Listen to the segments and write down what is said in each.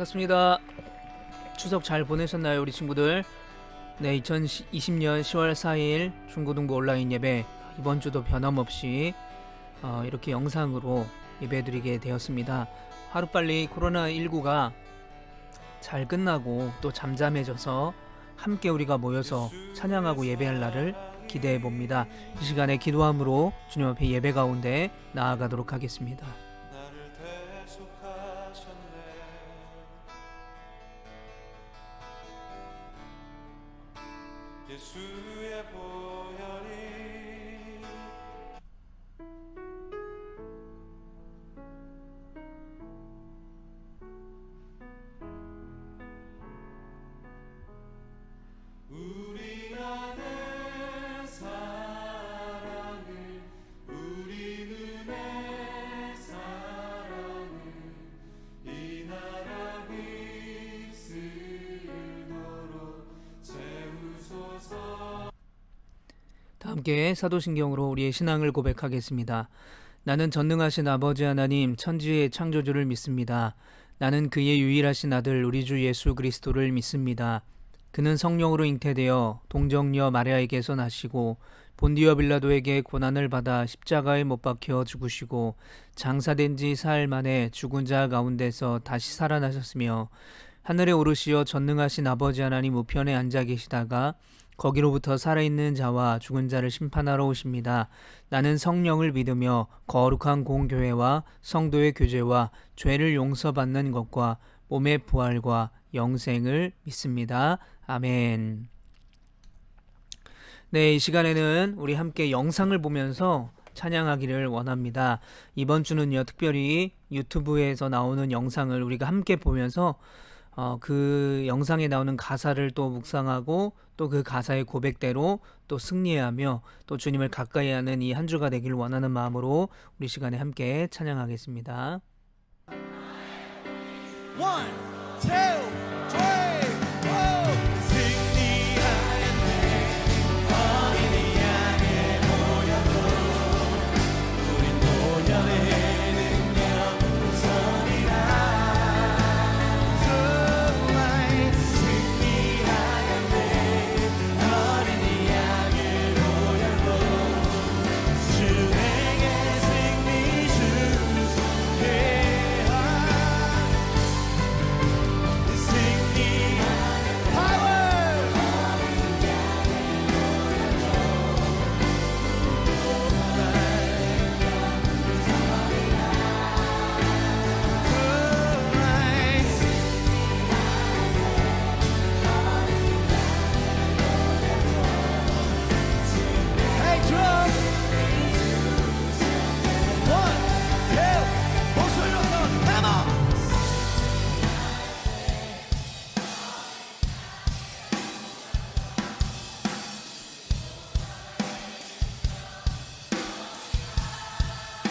반갑습니다. 추석 잘 보내셨나요, 우리 친구들? 네, 2020년 10월 4일 중고등부 온라인 예배, 이번 주도 변함없이 이렇게 영상으로 예배드리게 되었습니다. 하루빨리 코로나19가 잘 끝나고 또 잠잠해져서 함께 우리가 모여서 찬양하고 예배할 날을 기대해 봅니다. 이 시간에 기도함으로 주님 앞에 예배 가운데 나아가도록 하겠습니다. 나를 대속하셨네. 예수의 보혈이 우리 안에 사랑을, 우리 눈에 사랑을 이 나라 휩쓸도록 채우소서. 다 함께 사도신경으로 우리의 신앙을 고백하겠습니다. 나는 전능하신 아버지 하나님 천지의 창조주를 믿습니다. 나는 그의 유일하신 아들 우리 주 예수 그리스도를 믿습니다. 그는 성령으로 잉태되어 동정녀 마리아에게서 나시고 본디오 빌라도에게 고난을 받아 십자가에 못 박혀 죽으시고 장사된 지 사흘 만에 죽은 자 가운데서 다시 살아나셨으며 하늘에 오르시어 전능하신 아버지 하나님 우편에 앉아 계시다가 거기로부터 살아있는 자와 죽은 자를 심판하러 오십니다. 나는 성령을 믿으며 거룩한 공교회와 성도의 교제와 죄를 용서받는 것과 몸의 부활과 영생을 믿습니다. 아멘. 네, 이 시간에는 우리 함께 영상을 보면서 찬양하기를 원합니다. 이번 주는요, 특별히 유튜브에서 나오는 영상을 우리가 함께 보면서 그 영상에 나오는 가사를 또 묵상하고 또 그 가사의 고백대로 또 승리하며 또 주님을 가까이 하는 이 한 주가 되기를 원하는 마음으로 우리 시간에 함께 찬양하겠습니다. One, two, three, four. 승리하였네. 어린이 양의 모양으로 우린 노년의 능력으로 서리라. 승리하였네. 어린이 양의 모양으로 주에게 승리 주게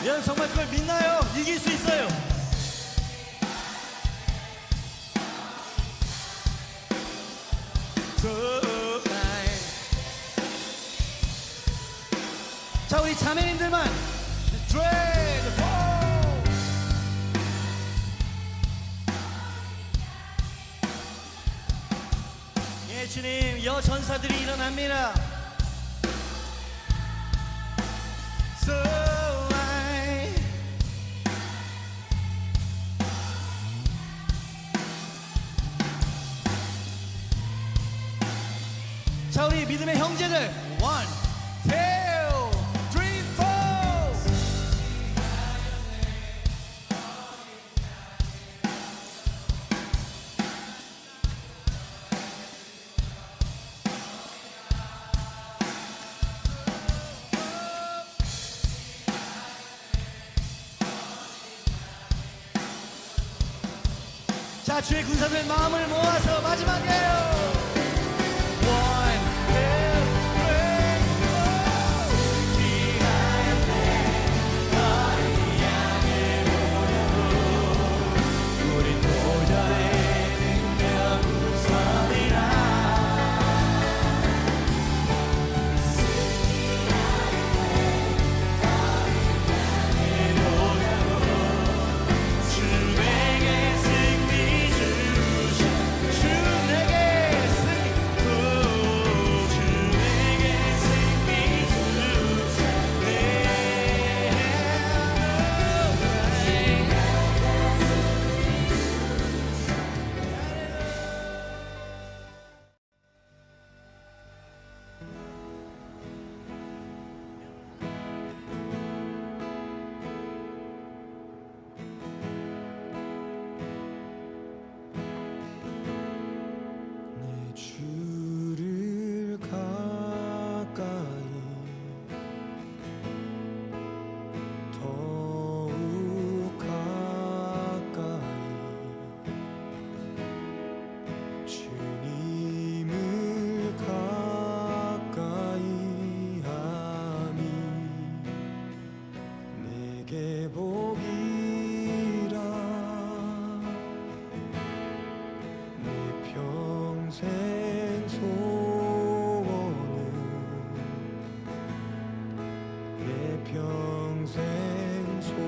여러분 정말 그걸 믿나요? 이길 수 있어요. 자, 우리 자매님들만 예, 주님, 여전사들이 일어납니다. 자, 우리 믿음의 형제들, one, two, three, four. 자, 주의 군사들 마음을 모아서 마지막이에요. 주에게 승리 주 복이라 내 평생 소원은 내 평생 소원이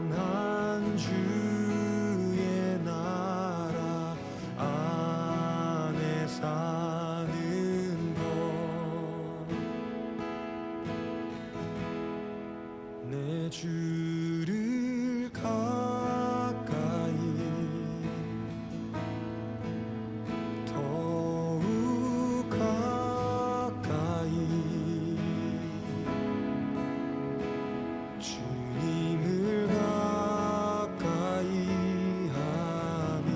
영원한 주의 나라 안에 사는 것 내 주를 가까이 더욱 가까이 주님을 가까이 하니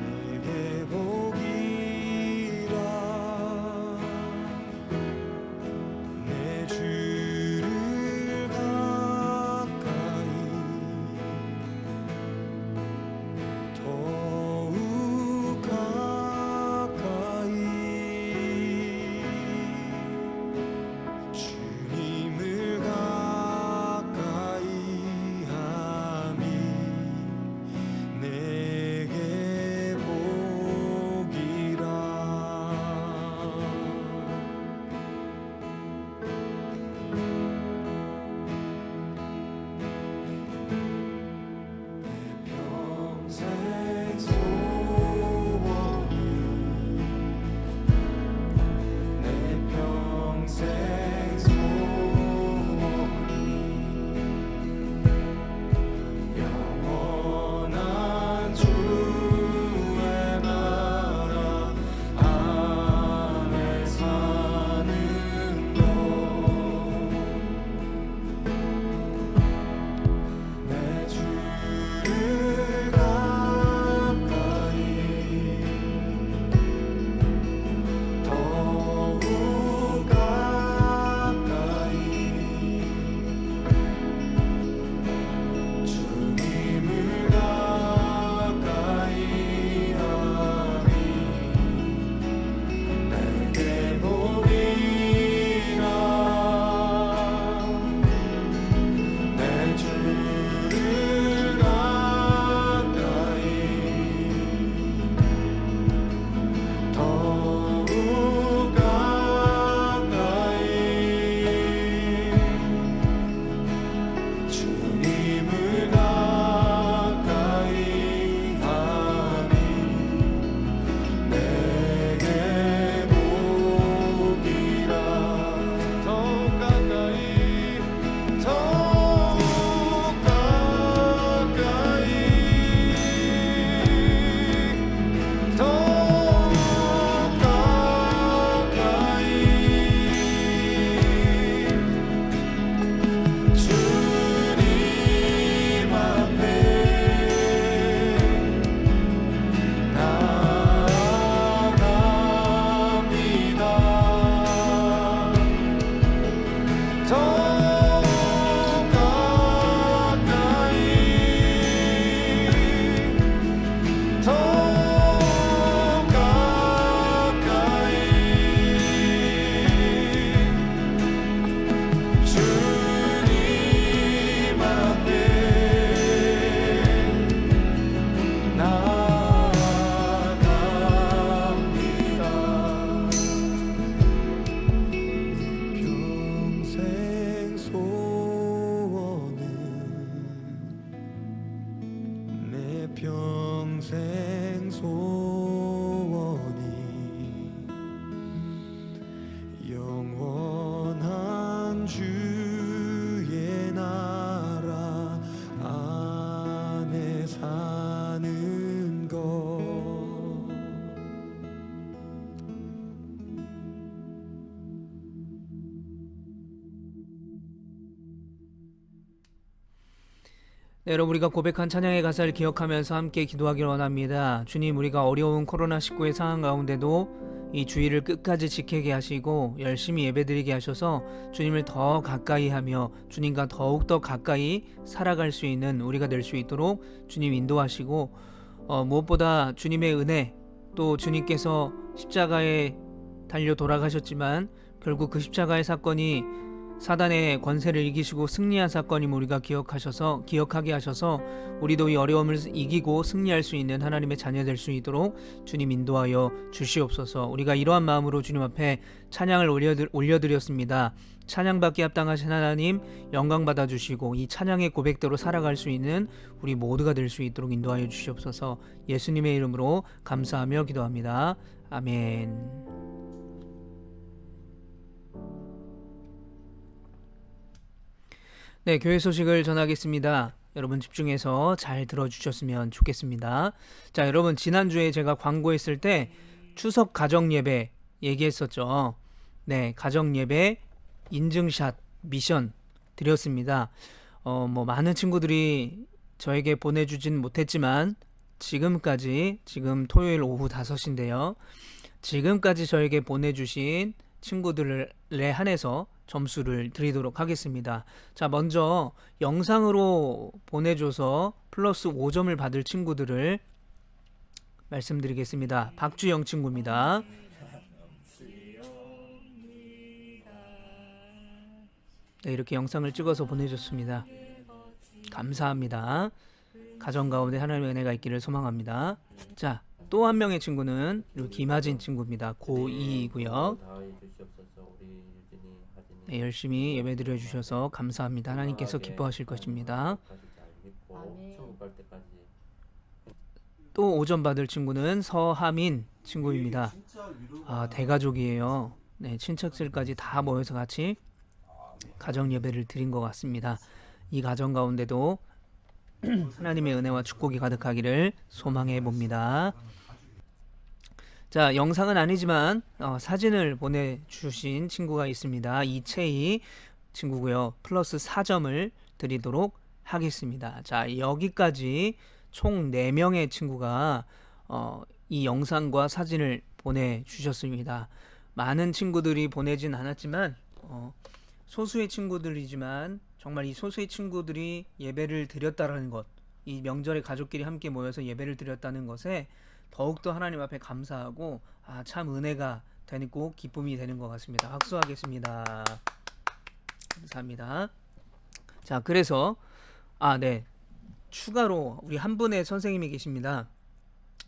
내게 복이라 내 주를 가까이 더욱 가까이 주님을 가까이 함이 내게 복이라 평생 소원은 내 평생 소원이 영원한 주의 나라 안에 사는 것 내 주를 가까이 더욱 가까이 주님을 가까이 하니 내게 복이라 내 주를 가까이 더욱 가까이 주님을 가까이 하니 내게 복이라 더욱 가까이 더욱 가까이 더욱 가까이 주님 앞에 나아갑니다 더욱 가까이 더욱 가까이 주님 앞에 나아갑니다 평생 소원은 내 평생 소원이 영원한 주의 나라 안에 사는 것 네, 여러분 우리가 고백한 찬양의 가사를 기억하면서 함께 기도하길 원합니다. 주님, 우리가 어려운 코로나19의 상황 가운데도 이 주의를 끝까지 지키게 하시고 열심히 예배드리게 하셔서 주님을 더 가까이 하며 주님과 더욱더 가까이 살아갈 수 있는 우리가 될 수 있도록 주님 인도하시고 무엇보다 주님의 은혜 또 주님께서 십자가에 달려 돌아가셨지만 결국 그 십자가의 사건이 사단의 권세를 이기시고 승리한 사건임 우리가 기억하게 하셔서 우리도 이 어려움을 이기고 승리할 수 있는 하나님의 자녀 될 수 있도록 주님 인도하여 주시옵소서. 우리가 이러한 마음으로 주님 앞에 찬양을 올려드렸습니다. 찬양받기 합당하신 하나님 영광 받아주시고 이 찬양의 고백대로 살아갈 수 있는 우리 모두가 될 수 있도록 인도하여 주시옵소서. 예수님의 이름으로 감사하며 기도합니다. 아멘. 네, 교회 소식을 전하겠습니다. 여러분 집중해서 잘 들어주셨으면 좋겠습니다. 자, 여러분 지난주에 제가 광고했을 때 추석 가정예배 얘기했었죠. 네, 가정예배 인증샷 미션 드렸습니다. 많은 친구들이 저에게 보내주진 못했지만 지금 토요일 오후 5시인데요. 지금까지 저에게 보내주신 친구들에 한해서 점수를 드리도록 하겠습니다. 자, 먼저 영상으로 보내줘서 플러스 5점을 받을 친구들을 말씀드리겠습니다. 박주영 친구입니다. 네, 이렇게 영상을 찍어서 보내줬습니다. 감사합니다. 가정 가운데 하나님의 은혜가 있기를 소망합니다. 자, 또 한 명의 친구는 김하진 친구입니다. 고2이고요. 네, 열심히 예배드려 주셔서 감사합니다. 하나님께서 기뻐하실 것입니다. 또 5점 받을 친구는 서하민 친구입니다. 대가족이에요. 네, 친척들까지 다 모여서 같이 가정 예배를 드린 것 같습니다. 이 가정 가운데도 하나님의 은혜와 축복이 가득하기를 소망해 봅니다. 자, 영상은 아니지만 사진을 보내주신 친구가 있습니다. 이채희 친구고요. 플러스 4점을 드리도록 하겠습니다. 자, 여기까지 총 4명의 친구가 이 영상과 사진을 보내주셨습니다. 많은 친구들이 보내진 않았지만 소수의 친구들이지만 정말 이 소수의 친구들이 예배를 드렸다라는 것, 이 명절에 가족끼리 함께 모여서 예배를 드렸다는 것에 더욱더 하나님 앞에 감사하고 참 은혜가 되고 기쁨이 되는 것 같습니다. 박수하겠습니다. 감사합니다. 자, 그래서 네, 추가로 우리 한 분의 선생님이 계십니다.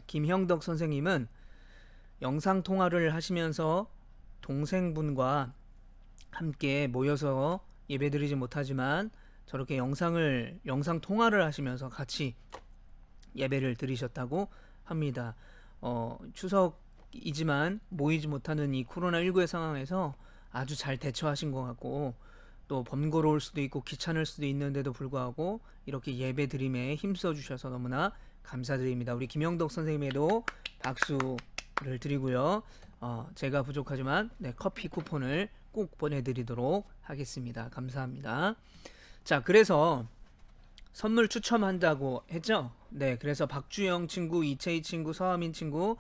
김형덕 선생님은 영상 통화를 하시면서 동생분과 함께 모여서 예배드리지 못하지만 저렇게 영상 통화를 하시면서 같이 예배를 드리셨다고 합니다. 추석이지만 모이지 못하는 이 코로나19의 상황에서 아주 잘 대처하신 것 같고 또 번거로울 수도 있고 귀찮을 수도 있는데도 불구하고 이렇게 예배 드림에 힘써 주셔서 너무나 감사드립니다. 우리 김영덕 선생님에도 박수를 드리고요. 제가 부족하지만 커피 쿠폰을 꼭 보내드리도록 하겠습니다. 감사합니다. 자, 그래서 선물 추첨한다고 했죠? 네, 그래서 박주영 친구, 이채희 친구, 서하민 친구,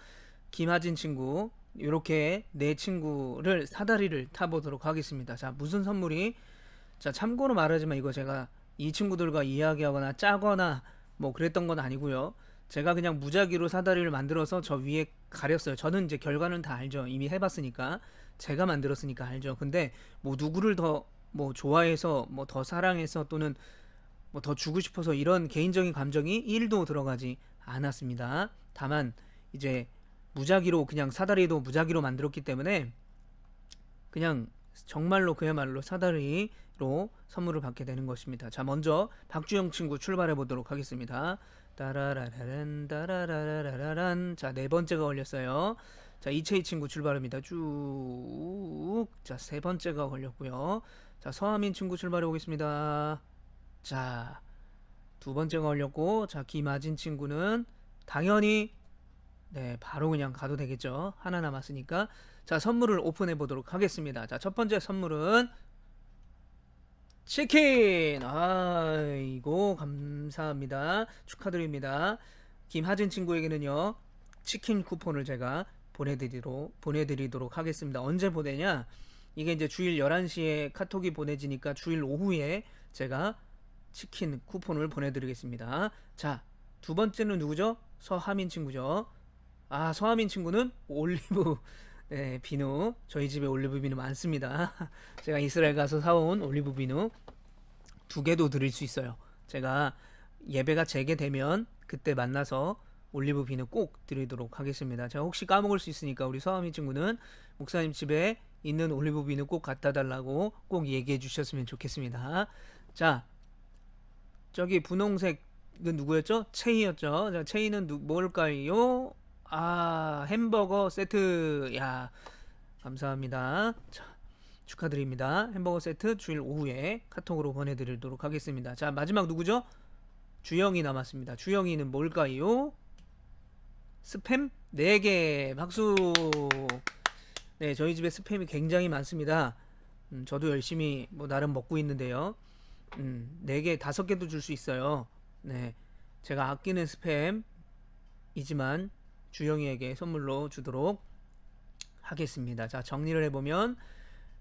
김하진 친구 이렇게 4친구를 사다리를 타보도록 하겠습니다. 자, 무슨 선물이? 자, 참고로 말하지만 이거 제가 이 친구들과 이야기하거나 짜거나 뭐 그랬던 건 아니고요. 제가 그냥 무작위로 사다리를 만들어서 저 위에 가렸어요. 저는 이제 결과는 다 알죠. 이미 해봤으니까. 제가 만들었으니까 알죠. 근데 뭐 누구를 더 뭐 좋아해서 뭐 더 사랑해서 또는 뭐 더 주고 싶어서 이런 개인적인 감정이 1도 들어가지 않았습니다. 다만 이제 무작위로 그냥 사다리도 무작위로 만들었기 때문에 그냥 정말로 그야말로 사다리로 선물을 받게 되는 것입니다. 자, 먼저 박주영 친구 출발해 보도록 하겠습니다. 따라라라란 따라라라란. 자, 4번째가 걸렸어요. 자, 이채희 친구 출발합니다. 쭉. 자, 3번째가 걸렸고요. 자, 서하민 친구 출발해 보겠습니다. 자, 2번째가 걸렸고, 자, 김아진 친구는 당연히 바로 그냥 가도 되겠죠. 하나 남았으니까. 자, 선물을 오픈해 보도록 하겠습니다. 자, 첫 번째 선물은 치킨. 아이고, 감사합니다. 축하드립니다. 김하진 친구에게는요 치킨 쿠폰을 제가 보내드리도록 하겠습니다. 언제 보내냐? 이게 이제 주일 11시에 카톡이 보내지니까 주일 오후에 제가 치킨 쿠폰을 보내드리겠습니다. 자, 2번째는 누구죠? 서하민 친구죠. 서하민 친구는 올리브 네, 비누. 저희 집에 올리브 비누 많습니다. 제가 이스라엘 가서 사온 올리브 비누 2개도 드릴 수 있어요. 제가 예배가 재개되면 그때 만나서 올리브 비누 꼭 드리도록 하겠습니다. 제가 혹시 까먹을 수 있으니까 우리 서하민 친구는 목사님 집에 있는 올리브 비누 꼭 갖다 달라고 꼭 얘기해 주셨으면 좋겠습니다. 자, 저기 분홍색은 누구였죠? 체이였죠. 자, 체이는 뭘까요? 아, 햄버거 세트. 야, 감사합니다. 자, 축하드립니다. 햄버거 세트 주일 오후에 카톡으로 보내드리도록 하겠습니다. 자, 마지막 누구죠? 주영이 남았습니다. 주영이는 뭘까요? 스팸 4개. 박수. 네, 저희 집에 스팸이 굉장히 많습니다. 저도 열심히 뭐 나름 먹고 있는데요. 4개, 5개도 줄 수 있어요. 네, 제가 아끼는 스팸이지만 주영이에게 선물로 주도록 하겠습니다. 자, 정리를 해보면,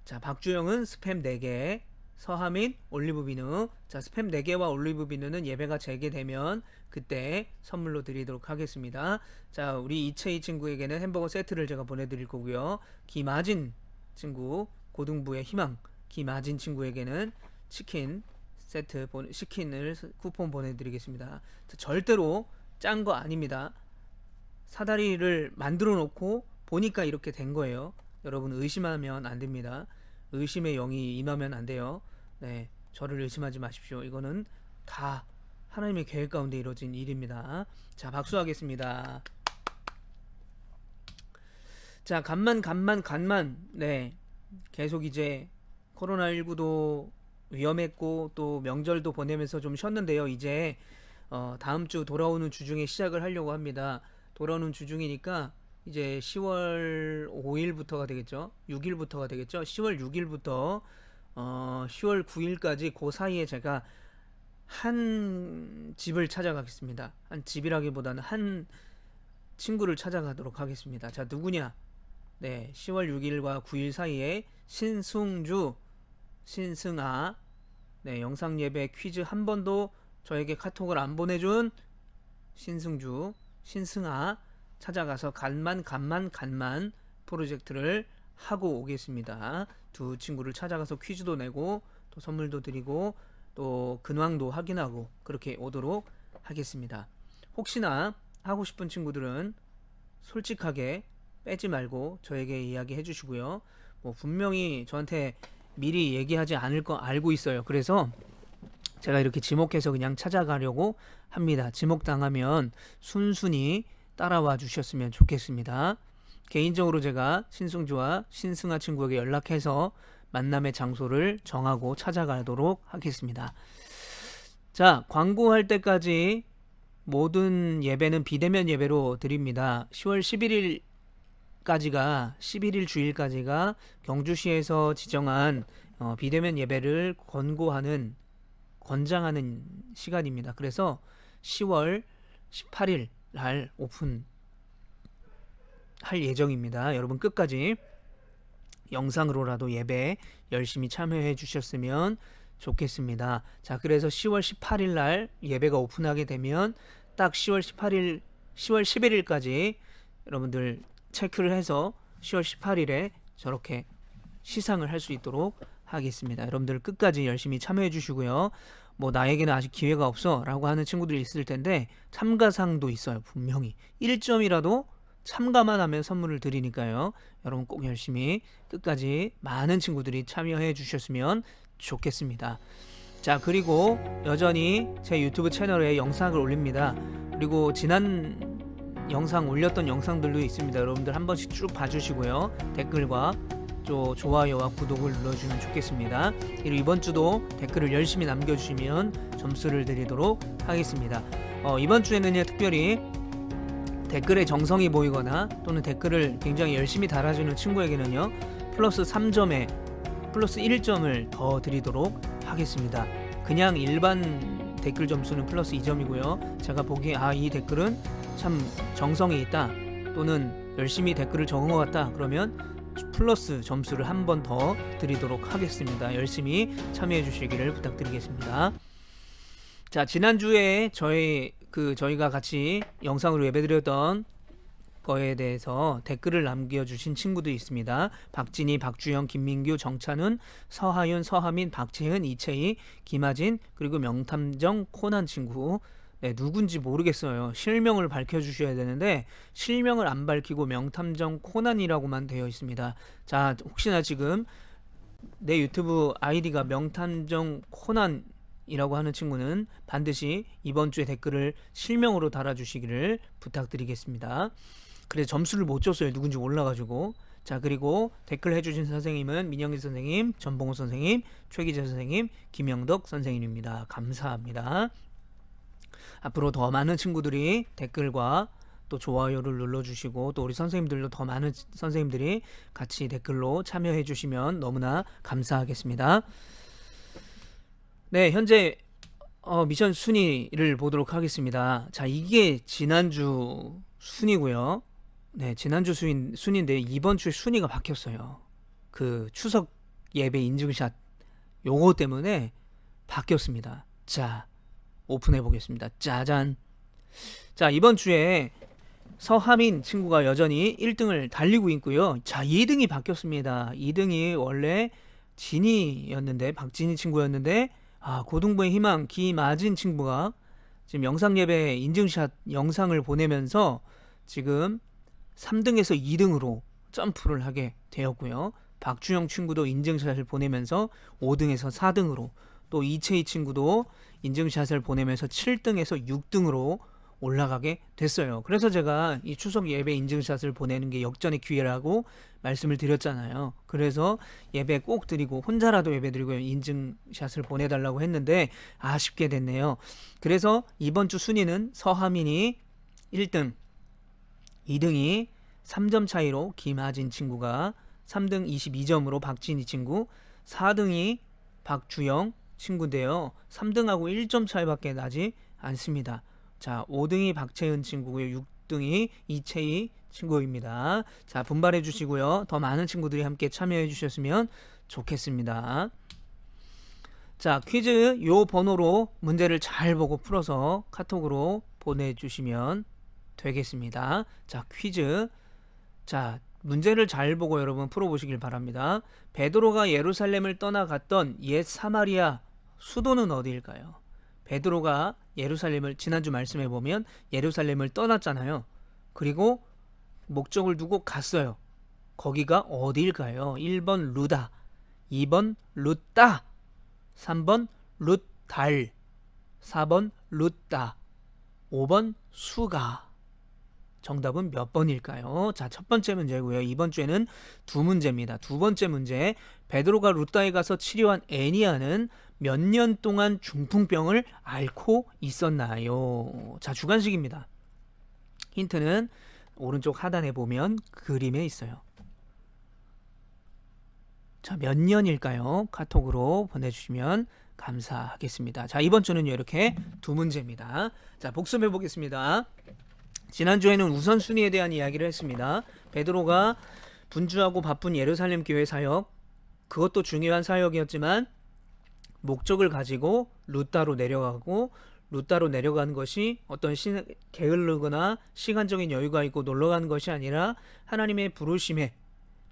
자, 박주영은 스팸 4개, 서하민 올리브 비누. 자, 스팸 4개와 올리브 비누는 예배가 재개되면 그때 선물로 드리도록 하겠습니다. 자, 우리 이채희 친구에게는 햄버거 세트를 제가 보내드릴 거고요. 김아진 친구, 고등부의 희망 김아진 친구에게는 치킨 세트 치킨을 쿠폰 보내드리겠습니다. 자, 절대로 짠 거 아닙니다. 사다리를 만들어 놓고 보니까 이렇게 된 거예요. 여러분 의심하면 안 됩니다. 의심의 영이 임하면 안 돼요. 네, 저를 의심하지 마십시오. 이거는 다 하나님의 계획 가운데 이루어진 일입니다. 자, 박수하겠습니다. 자, 간만. 네, 계속 이제 코로나19도 위험했고 또 명절도 보내면서 좀 쉬었는데요. 이제 다음 주 돌아오는 주중에 시작을 하려고 합니다. 돌아오는 주중이니까 이제 10월 5일부터가 되겠죠. 6일부터가 되겠죠. 10월 6일부터 10월 9일까지 그 사이에 제가 한 집을 찾아가겠습니다. 한 집이라기보다는 한 친구를 찾아가도록 하겠습니다. 자, 누구냐? 네, 10월 6일과 9일 사이에 신승주, 신승아, 네, 영상 예배 퀴즈 한 번도 저에게 카톡을 안 보내준 신승주, 신승아 찾아가서 간만 프로젝트를 하고 오겠습니다. 두 친구를 찾아가서 퀴즈도 내고 또 선물도 드리고 또 근황도 확인하고 그렇게 오도록 하겠습니다. 혹시나 하고 싶은 친구들은 솔직하게 빼지 말고 저에게 이야기해 주시고요. 뭐 분명히 저한테 미리 얘기하지 않을 거 알고 있어요. 그래서 제가 이렇게 지목해서 그냥 찾아가려고 합니다. 지목당하면 순순히 따라와 주셨으면 좋겠습니다. 개인적으로 제가 신승주와 신승아 친구에게 연락해서 만남의 장소를 정하고 찾아가도록 하겠습니다. 자, 광고할 때까지 모든 예배는 비대면 예배로 드립니다. 10월 11일까지가 11일 주일까지가 경주시에서 지정한 비대면 예배를 권장하는 시간입니다. 그래서 10월 18일 날 오픈할 예정입니다. 여러분 끝까지 영상으로라도 예배 열심히 참여해 주셨으면 좋겠습니다. 자, 그래서 10월 18일 날 예배가 오픈하게 되면 딱 10월 11일까지 여러분들 체크를 해서 10월 18일에 저렇게 시상을 할 수 있도록 하겠습니다. 여러분들 끝까지 열심히 참여해 주시고요. 뭐 나에게는 아직 기회가 없어 라고 하는 친구들이 있을 텐데 참가상도 있어요. 분명히 1점이라도 참가만 하면 선물을 드리니까요. 여러분 꼭 열심히 끝까지 많은 친구들이 참여해 주셨으면 좋겠습니다. 자, 그리고 여전히 제 유튜브 채널에 영상을 올립니다. 그리고 지난 영상 올렸던 영상들도 있습니다. 여러분들 한 번씩 쭉 봐주시고요. 댓글과 또 좋아요와 구독을 눌러주면 좋겠습니다. 그리고 이번 주도 댓글을 열심히 남겨주시면 점수를 드리도록 하겠습니다. 이번 주에는요, 특별히 댓글에 정성이 보이거나 또는 댓글을 굉장히 열심히 달아주는 친구에게는요, 플러스 3점에 플러스 1점을 더 드리도록 하겠습니다. 그냥 일반 댓글 점수는 플러스 2점이고요. 제가 보기에 이 댓글은 참 정성이 있다 또는 열심히 댓글을 적은 것 같다 그러면 플러스 점수를 한 번 더 드리도록 하겠습니다. 열심히 참여해 주시기를 부탁드리겠습니다. 자, 지난주에 저희가 같이 영상으로 예배드렸던 거에 대해서 댓글을 남겨주신 친구도 있습니다. 박진희, 박주영, 김민규, 정찬훈, 서하윤, 서하민, 박채은, 이채희, 김하진, 그리고 명탐정 코난 친구. 네, 누군지 모르겠어요. 실명을 밝혀주셔야 되는데 실명을 안 밝히고 명탐정 코난이라고만 되어 있습니다. 자, 혹시나 지금 내 유튜브 아이디가 명탐정 코난이라고 하는 친구는 반드시 이번 주에 댓글을 실명으로 달아주시기를 부탁드리겠습니다. 그래서 점수를 못 줬어요. 누군지 몰라가지고. 자, 그리고 댓글 해주신 선생님은 민영기 선생님, 전봉호 선생님, 최기재 선생님, 김영덕 선생님입니다. 감사합니다. 앞으로 더 많은 친구들이 댓글과 또 좋아요를 눌러주시고 또 우리 선생님들도 더 많은 선생님들이 같이 댓글로 참여해 주시면 너무나 감사하겠습니다. 네, 현재 미션 순위를 보도록 하겠습니다. 자, 이게 지난주 순위고요. 네, 지난주 순위인데 이번 주에 순위가 바뀌었어요. 그 추석 예배 인증샷 요거 때문에 바뀌었습니다. 자, 오픈해 보겠습니다. 짜잔. 자, 이번 주에 서하민 친구가 여전히 1등을 달리고 있고요. 자, 2등이 바뀌었습니다. 2등이 원래 진이였는데 박진이 친구였는데 고등부의 희망 김아진 친구가 지금 영상 예배 인증샷 영상을 보내면서 지금 3등에서 2등으로 점프를 하게 되었고요. 박주영 친구도 인증샷을 보내면서 5등에서 4등으로, 또 이채희 친구도 인증샷을 보내면서 7등에서 6등으로 올라가게 됐어요. 그래서 제가 이 추석 예배 인증샷을 보내는 게 역전의 기회라고 말씀을 드렸잖아요. 그래서 예배 꼭 드리고 혼자라도 예배 드리고 인증샷을 보내달라고 했는데 아쉽게 됐네요. 그래서 이번 주 순위는 서하민이 1등, 2등이 3점 차이로 김하진 친구가, 3등 22점으로 박진희 친구, 4등이 박주영 친구인데요. 3등하고 1점 차이밖에 나지 않습니다. 자, 5등이 박채은 친구고요. 6등이 이채희 친구입니다. 자, 분발해 주시고요. 더 많은 친구들이 함께 참여해 주셨으면 좋겠습니다. 자, 퀴즈 요 번호로 문제를 잘 보고 풀어서 카톡으로 보내주시면 되겠습니다. 자, 퀴즈. 자, 문제를 잘 보고 여러분 풀어보시길 바랍니다. 베드로가 예루살렘을 떠나갔던 옛 사마리아 수도는 어디일까요? 베드로가 예루살렘을, 지난주 말씀해 보면 예루살렘을 떠났잖아요. 그리고 목적을 두고 갔어요. 거기가 어디일까요? 1번 루다, 2번 룻다, 3번 룻달, 4번 룻다, 5번 수가. 정답은 몇 번일까요? 자, 첫 번째 문제고요. 이번 주에는 두 문제입니다. 두 번째 문제. 베드로가 루다에 가서 치료한 애니아는 몇 년 동안 중풍병을 앓고 있었나요? 자, 주관식입니다. 힌트는 오른쪽 하단에 보면 그림에 있어요. 자, 몇 년일까요? 카톡으로 보내주시면 감사하겠습니다. 자, 이번 주는요, 이렇게 두 문제입니다. 자, 복습해 보겠습니다. 지난주에는 우선순위에 대한 이야기를 했습니다. 베드로가 분주하고 바쁜 예루살렘 교회 사역, 그것도 중요한 사역이었지만 목적을 가지고 루다로 내려가고, 루다로 내려가는 것이 어떤 게으르거나 시간적인 여유가 있고 놀러가는 것이 아니라 하나님의 부르심에,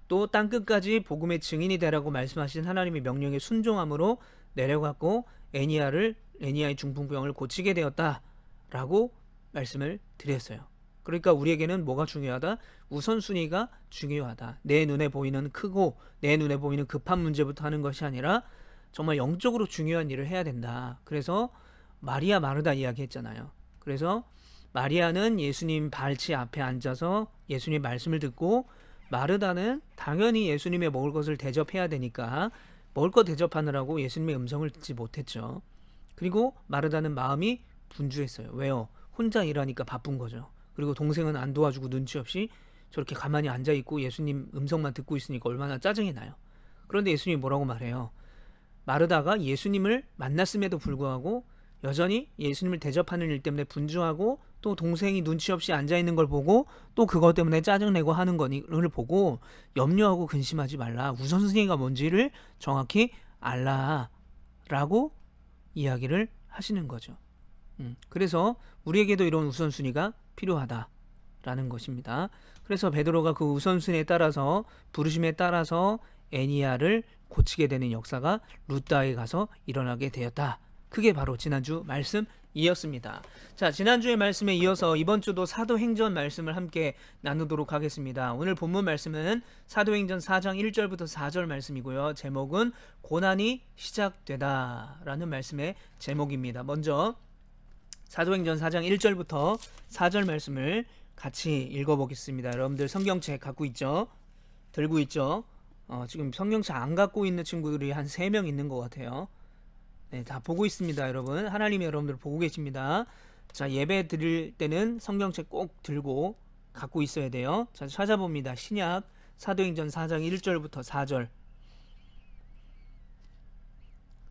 또 땅끝까지 복음의 증인이 되라고 말씀하신 하나님의 명령에 순종함으로 내려갔고 애니아의 중풍병을 고치게 되었다라고 말씀을 드렸어요. 그러니까 우리에게는 뭐가 중요하다? 우선순위가 중요하다. 내 눈에 보이는 크고 내 눈에 보이는 급한 문제부터 하는 것이 아니라 정말 영적으로 중요한 일을 해야 된다. 그래서 마리아 마르다 이야기했잖아요. 그래서 마리아는 예수님 발치 앞에 앉아서 예수님 말씀을 듣고, 마르다는 당연히 예수님의 먹을 것을 대접해야 되니까 먹을 것 대접하느라고 예수님의 음성을 듣지 못했죠. 그리고 마르다는 마음이 분주했어요. 왜요? 혼자 일하니까 바쁜 거죠. 그리고 동생은 안 도와주고 눈치 없이 저렇게 가만히 앉아있고 예수님 음성만 듣고 있으니까 얼마나 짜증이 나요. 그런데 예수님이 뭐라고 말해요? 마르다가 예수님을 만났음에도 불구하고 여전히 예수님을 대접하는 일 때문에 분주하고, 또 동생이 눈치 없이 앉아있는 걸 보고 또 그것 때문에 짜증내고 하는 거를 보고 염려하고 근심하지 말라. 우선순위가 뭔지를 정확히 알라라고 이야기를 하시는 거죠. 그래서 우리에게도 이런 우선순위가 필요하다. 라는 것입니다. 그래서 베드로가 그 우선순위에 따라서 부르심에 따라서 애니야를 고치게 되는 역사가 루다에 가서 일어나게 되었다. 그게 바로 지난주 말씀이었습니다. 자, 지난주의 말씀에 이어서 이번 주도 사도행전 말씀을 함께 나누도록 하겠습니다. 오늘 본문 말씀은 사도행전 4장 1절부터 4절 말씀이고요. 제목은 고난이 시작되다 라는 말씀의 제목입니다. 먼저 사도행전 4장 1절부터 4절 말씀을 같이 읽어보겠습니다. 여러분들 성경책 갖고 있죠? 들고 있죠? 지금 성경책 안 갖고 있는 친구들이 한 3명 있는 것 같아요. 네, 다 보고 있습니다. 여러분, 하나님이 여러분들 보고 계십니다. 자, 예배 드릴 때는 성경책 꼭 들고 갖고 있어야 돼요. 자, 찾아봅니다. 신약 사도행전 4장 1절부터 4절.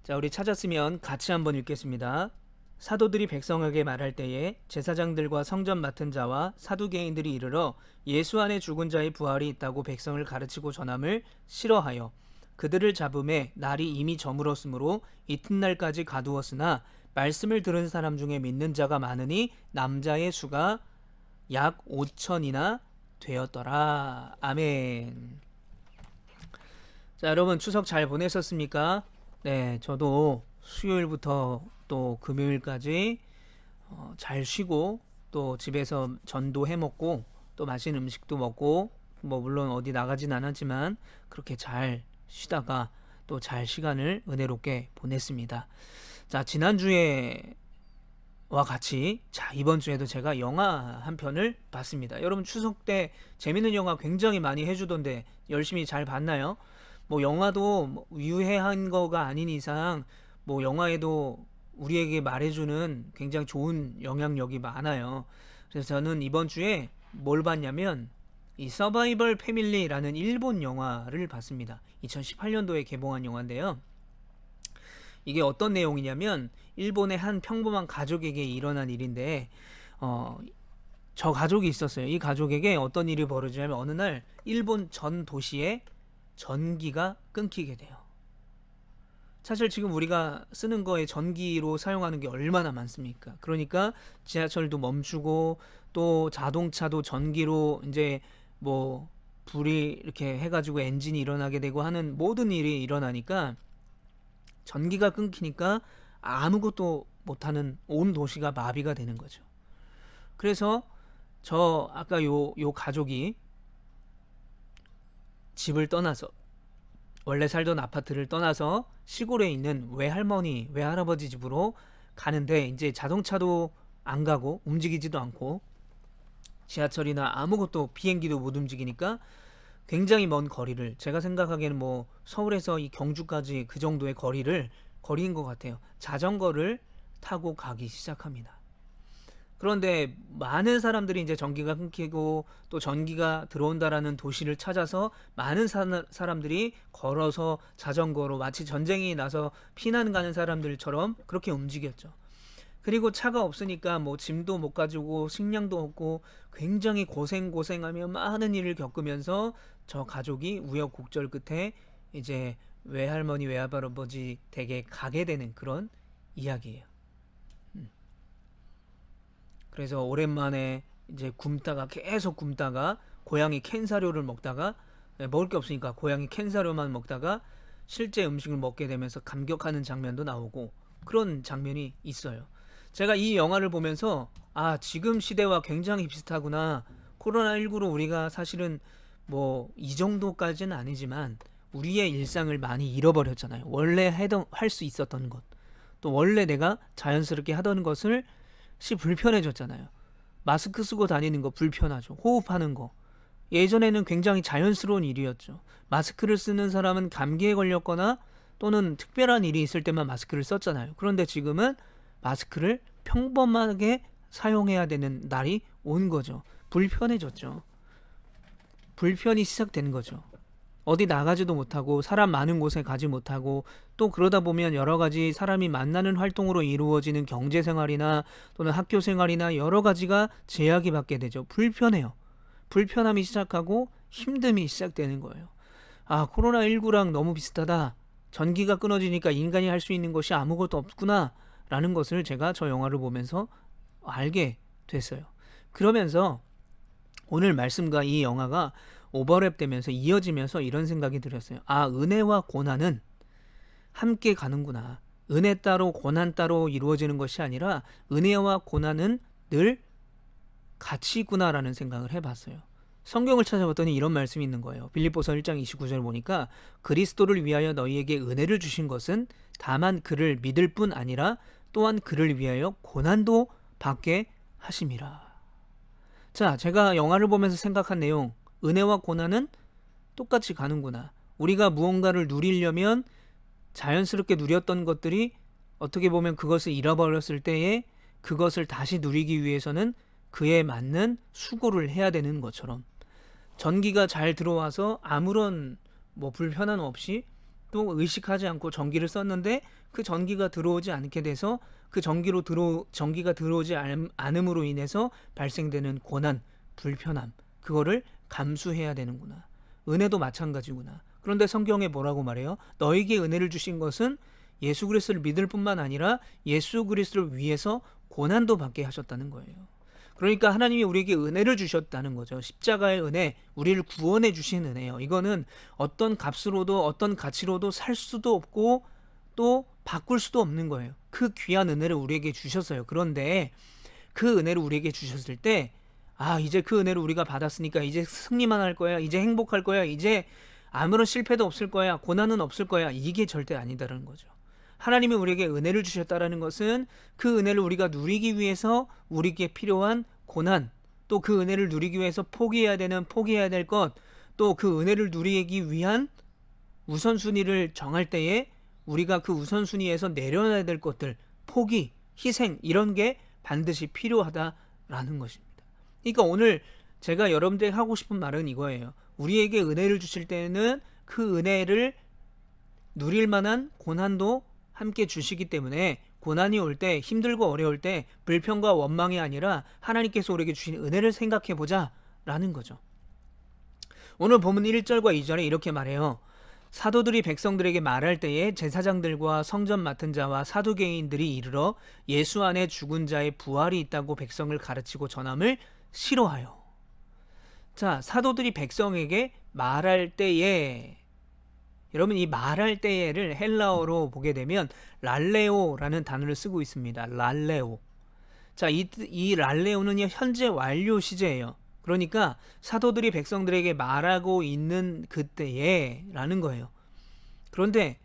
자, 우리 찾았으면 같이 한번 읽겠습니다. 사도들이 백성에게 말할 때에 제사장들과 성전 맡은 자와 사두개인들이 이르러 예수 안에 죽은 자의 부활이 있다고 백성을 가르치고 전함을 싫어하여 그들을 잡음에 날이 이미 저물었으므로 이튿날까지 가두었으나 말씀을 들은 사람 중에 믿는 자가 많으니 남자의 수가 약 5천이나 되었더라. 아멘. 자, 여러분 추석 잘 보내셨습니까? 네, 저도 수요일부터 또 금요일까지 잘 쉬고 또 집에서 전도 해 먹고 또 맛있는 음식도 먹고 뭐 물론 어디 나가진 않았지만 그렇게 잘 쉬다가 또 잘 시간을 은혜롭게 보냈습니다. 자, 지난주에 와 같이 자 이번 주에도 제가 영화 한 편을 봤습니다. 여러분 추석 때 재밌는 영화 굉장히 많이 해주던데 열심히 잘 봤나요? 뭐 영화도 뭐 유해한 거가 아닌 이상 뭐 영화에도 우리에게 말해주는 굉장히 좋은 영향력이 많아요. 그래서 저는 이번 주에 뭘 봤냐면 이 서바이벌 패밀리라는 일본 영화를 봤습니다. 2018년도에 개봉한 영화인데요. 이게 어떤 내용이냐면 일본의 한 평범한 가족에게 일어난 일인데 저 가족이 있었어요. 이 가족에게 어떤 일이 벌어지냐면 어느 날 일본 전 도시에 전기가 끊기게 돼요. 사실 지금 우리가 쓰는 거에 전기로 사용하는 게 얼마나 많습니까? 그러니까 지하철도 멈추고 또 자동차도 전기로 이제 뭐 불이 이렇게 해가지고 엔진이 일어나게 되고 하는 모든 일이 일어나니까 전기가 끊기니까 아무것도 못하는 온 도시가 마비가 되는 거죠. 그래서 저 아까 요 가족이 집을 떠나서 원래 살던 아파트를 떠나서 시골에 있는 외할머니, 외할아버지 집으로 가는데 이제 자동차도 안 가고 움직이지도 않고 지하철이나 아무것도 비행기도 못 움직이니까 굉장히 먼 거리를 제가 생각하기에는 뭐 서울에서 이 경주까지 그 정도의 거리인 것 같아요. 자전거를 타고 가기 시작합니다. 그런데 많은 사람들이 이제 전기가 끊기고 또 전기가 들어온다라는 도시를 찾아서 많은 사람들이 걸어서 자전거로 마치 전쟁이 나서 피난 가는 사람들처럼 그렇게 움직였죠. 그리고 차가 없으니까 뭐 짐도 못 가지고 식량도 없고 굉장히 고생하며 많은 일을 겪으면서 저 가족이 우여곡절 끝에 이제 외할머니 외할아버지 댁에 가게 되는 그런 이야기예요. 그래서 오랜만에 이제 계속 굶다가 고양이 캔 사료를 먹다가 먹을 게 없으니까 고양이 캔 사료만 먹다가 실제 음식을 먹게 되면서 감격하는 장면도 나오고 그런 장면이 있어요. 제가 이 영화를 보면서 지금 시대와 굉장히 비슷하구나. 코로나19로 우리가 사실은 뭐 이 정도까지는 아니지만 우리의 일상을 많이 잃어버렸잖아요. 원래 할 수 있었던 것, 또 원래 내가 자연스럽게 하던 것을 불편해졌잖아요. 마스크 쓰고 다니는 거 불편하죠. 호흡하는 거 예전에는 굉장히 자연스러운 일이었죠. 마스크를 쓰는 사람은 감기에 걸렸거나 또는 특별한 일이 있을 때만 마스크를 썼잖아요. 그런데 지금은 마스크를 평범하게 사용해야 되는 날이 온 거죠. 불편해졌죠. 불편이 시작되는 거죠. 어디 나가지도 못하고 사람 많은 곳에 가지 못하고 또 그러다 보면 여러 가지 사람이 만나는 활동으로 이루어지는 경제 생활이나 또는 학교 생활이나 여러 가지가 제약이 받게 되죠. 불편해요. 불편함이 시작하고 힘듦이 시작되는 거예요. 코로나19랑 너무 비슷하다. 전기가 끊어지니까 인간이 할 수 있는 것이 아무것도 없구나 라는 것을 제가 저 영화를 보면서 알게 됐어요. 그러면서 오늘 말씀과 이 영화가 오버랩되면서 이어지면서 이런 생각이 들었어요. 아, 은혜와 고난은 함께 가는구나. 은혜 따로 고난 따로 이루어지는 것이 아니라 은혜와 고난은 늘 같이 있구나라는 생각을 해봤어요. 성경을 찾아봤더니 이런 말씀이 있는 거예요. 빌립보서 1장 29절 보니까 그리스도를 위하여 너희에게 은혜를 주신 것은 다만 그를 믿을 뿐 아니라 또한 그를 위하여 고난도 받게 하심이라. 자, 제가 영화를 보면서 생각한 내용, 은혜와 고난은 똑같이 가는구나. 우리가 무언가를 누리려면 자연스럽게 누렸던 것들이 어떻게 보면 그것을 잃어버렸을 때에 그것을 다시 누리기 위해서는 그에 맞는 수고를 해야 되는 것처럼 전기가 잘 들어와서 아무런 불편함 없이 또 의식하지 않고 전기를 썼는데 그 전기가 들어오지 않게 돼서 그 전기가 들어오지 않음으로 인해서 발생되는 고난, 불편함, 그거를 감수해야 되는구나. 은혜도 마찬가지구나. 그런데 성경에 뭐라고 말해요? 너에게 은혜를 주신 것은 예수 그리스도를 믿을 뿐만 아니라 예수 그리스도를 위해서 고난도 받게 하셨다는 거예요. 그러니까 하나님이 우리에게 은혜를 주셨다는 거죠. 십자가의 은혜, 우리를 구원해 주신 은혜예요. 이거는 어떤 값으로도 어떤 가치로도 살 수도 없고 또 바꿀 수도 없는 거예요. 그 귀한 은혜를 우리에게 주셨어요. 그런데 그 은혜를 우리에게 주셨을 때 이제 그 은혜를 우리가 받았으니까 이제 승리만 할 거야. 이제 행복할 거야. 이제 아무런 실패도 없을 거야. 고난은 없을 거야. 이게 절대 아니다라는 거죠. 하나님이 우리에게 은혜를 주셨다라는 것은 그 은혜를 우리가 누리기 위해서 우리에게 필요한 고난, 또 그 은혜를 누리기 위해서 포기해야 될 것, 또 그 은혜를 누리기 위한 우선순위를 정할 때에 우리가 그 우선순위에서 내려놔야 될 것들, 포기, 희생 이런 게 반드시 필요하다라는 것입니다. 그러니까 오늘 제가 여러분들에게 하고 싶은 말은 이거예요. 우리에게 은혜를 주실 때는 그 은혜를 누릴 만한 고난도 함께 주시기 때문에 고난이 올 때, 힘들고 어려울 때 불평과 원망이 아니라 하나님께서 우리에게 주신 은혜를 생각해 보자 라는 거죠. 오늘 본문 1절과 2절에 이렇게 말해요. 사도들이 백성들에게 말할 때에 제사장들과 성전 맡은 자와 사두개인들이 이르러 예수 안에 죽은 자의 부활이 있다고 백성을 가르치고 전함을 싫어하여. 자, 사도들이 백성에게 말할 때에, 여러분 이 말할 때에를 헬라어로 보게 되면 랄레오라는 단어를 쓰고 있습니다. 랄레오. 자, 이 랄레오는 현재 완료 시제예요. 그러니까 사도들이 백성들에게 말하고 있는 그때에 라는 거예요. 그런데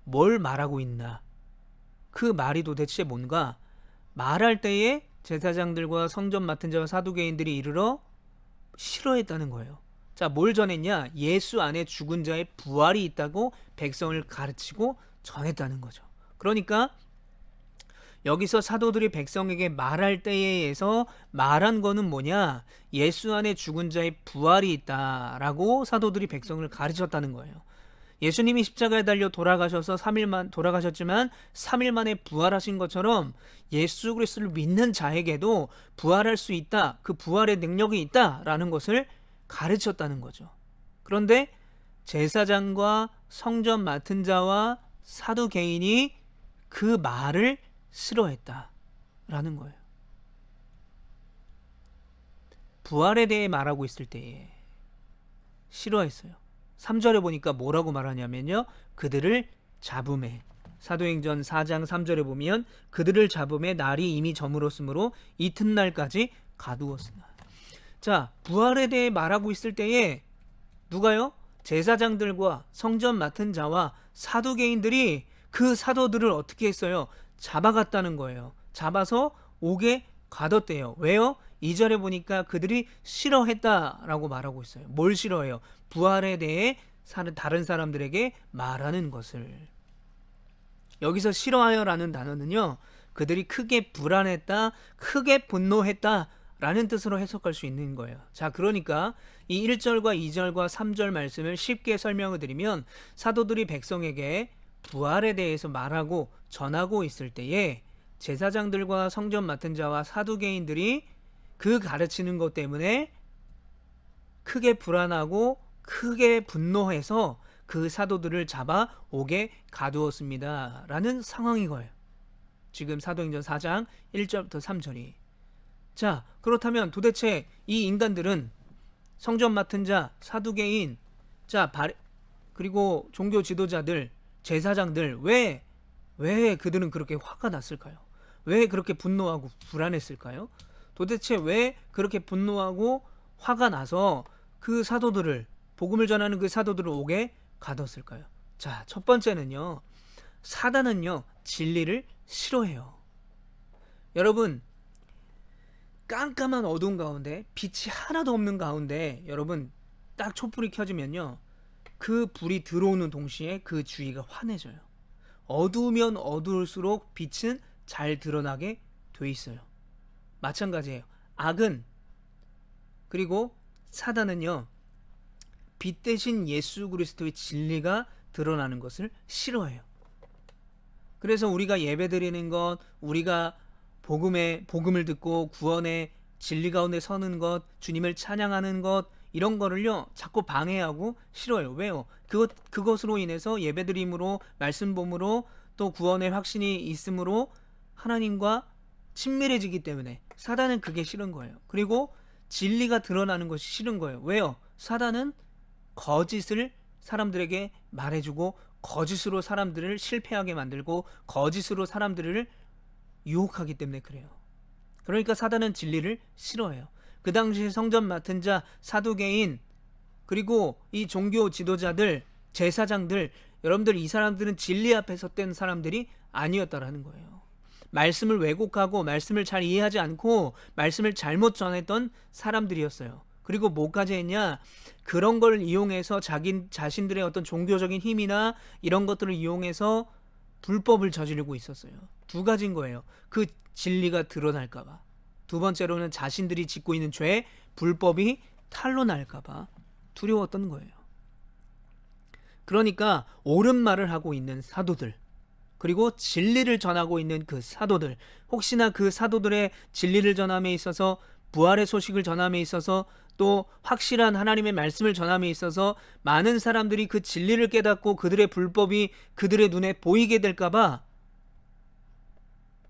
뭘 말하고 있나? 그 말이 도대체 뭔가? 말할 때에 제사장들과 성전 맡은 자와 사두개인들이 이르러 싫어했다는 거예요. 자, 뭘 전했냐? 예수 안에 죽은 자의 부활이 있다고 백성을 가르치고 전했다는 거죠. 그러니까 여기서 사도들이 백성에게 말할 때에서 말한 거는 뭐냐? 예수 안에 죽은 자의 부활이 있다라고 사도들이 백성을 가르쳤다는 거예요. 예수님이 십자가에 달려 돌아가셨지만 3일 만에 부활하신 것처럼 예수 그리스도를 믿는 자에게도 부활할 수 있다. 그 부활의 능력이 있다라는 것을 가르쳤다는 거죠. 그런데 제사장과 성전 맡은 자와 사두개인이 그 말을 싫어했다라는 거예요. 부활에 대해 말하고 있을 때에 싫어했어요. 3절에 보니까 뭐라고 말하냐면요. 그들을 잡음에, 사도행전 4장 3절에 보면 그들을 잡음에 날이 이미 저물었으므로 이튿날까지 가두었으나. 자, 부활에 대해 말하고 있을 때에 누가요? 제사장들과 성전 맡은 자와 사두개인들이 그 사도들을 어떻게 했어요? 잡아갔다는 거예요. 잡아서 옥에 가뒀대요. 왜요? 2절에 보니까 그들이 싫어했다라고 말하고 있어요. 뭘 싫어해요? 부활에 대해 다른 사람들에게 말하는 것을. 여기서 싫어하여라는 단어는요, 그들이 크게 불안했다, 크게 분노했다 라는 뜻으로 해석할 수 있는 거예요. 자, 그러니까 이 1절과 2절과 3절 말씀을 쉽게 설명을 드리면 사도들이 백성에게 부활에 대해서 말하고 전하고 있을 때에 제사장들과 성전 맡은 자와 사두개인들이 그 가르치는 것 때문에 크게 불안하고 크게 분노해서 그 사도들을 잡아 옥에 가두었습니다 라는 상황인 거예요. 지금 사도행전 4장 1절부터 3절이. 자, 그렇다면 도대체 이 인간들은 성전 맡은 자, 사두개인, 자, 그리고 종교 지도자들, 제사장들 왜 그들은 그렇게 화가 났을까요? 왜 그렇게 분노하고 불안했을까요? 도대체 왜 그렇게 분노하고 화가 나서 그 사도들을 복음을 전하는 그 사도들을 옥에 가뒀을까요? 자, 첫 번째는요. 사단은요. 진리를 싫어해요. 여러분, 깜깜한 어두운 가운데 빛이 하나도 없는 가운데 여러분 딱 촛불이 켜지면요. 그 불이 들어오는 동시에 그 주위가 환해져요. 어두우면 어두울수록 빛은 잘 드러나게 돼 있어요. 마찬가지예요. 악은 그리고 사단은요. 빛 대신 예수 그리스도의 진리가 드러나는 것을 싫어해요. 그래서 우리가 예배드리는 것, 우리가 복음을 듣고 구원의 진리 가운데 서는 것, 주님을 찬양하는 것, 이런 거를요 자꾸 방해하고 싫어요. 왜요? 그것으로 인해서 예배드림으로, 말씀 봄으로, 또 구원의 확신이 있음으로 하나님과 친밀해지기 때문에 사단은 그게 싫은 거예요. 그리고 진리가 드러나는 것이 싫은 거예요. 왜요? 사단은 거짓을 사람들에게 말해주고 거짓으로 사람들을 실패하게 만들고 거짓으로 사람들을 유혹하기 때문에 그래요. 그러니까 사단은 진리를 싫어해요. 그 당시 성전 맡은 자, 사두개인, 그리고 이 종교 지도자들, 제사장들, 여러분들 이 사람들은 진리 앞에 섰던 사람들이 아니었다라는 거예요. 말씀을 왜곡하고 말씀을 잘 이해하지 않고 말씀을 잘못 전했던 사람들이었어요. 그리고 뭐까지 했냐? 그런 걸 이용해서 자신들의 어떤 종교적인 힘이나 이런 것들을 이용해서 불법을 저지르고 있었어요. 두 가지인 거예요. 그 진리가 드러날까봐. 두 번째로는 자신들이 짓고 있는 죄, 불법이 탄로날까봐 두려웠던 거예요. 그러니까 옳은 말을 하고 있는 사도들, 그리고 진리를 전하고 있는 그 사도들, 혹시나 그 사도들의 진리를 전함에 있어서, 부활의 소식을 전함에 있어서, 또 확실한 하나님의 말씀을 전함에 있어서 많은 사람들이 그 진리를 깨닫고 그들의 불법이 그들의 눈에 보이게 될까봐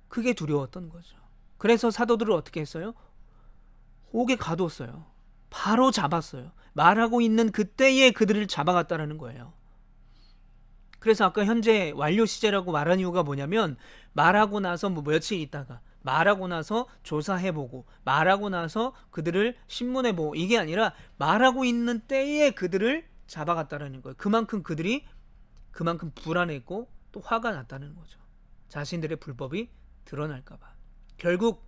그게 두려웠던 거죠. 그래서 사도들을 어떻게 했어요? 옥에 가두었어요. 바로 잡았어요. 말하고 있는 그때에 그들을 잡아갔다라는 거예요. 그래서 아까 현재 완료 시제라고 말한 이유가 뭐냐면, 말하고 나서 뭐 며칠 있다가, 말하고 나서 조사해보고, 말하고 나서 그들을 신문해보고, 이게 아니라 말하고 있는 때에 그들을 잡아갔다라는 거예요. 그만큼 그들이 불안했고 또 화가 났다는 거죠. 자신들의 불법이 드러날까봐. 결국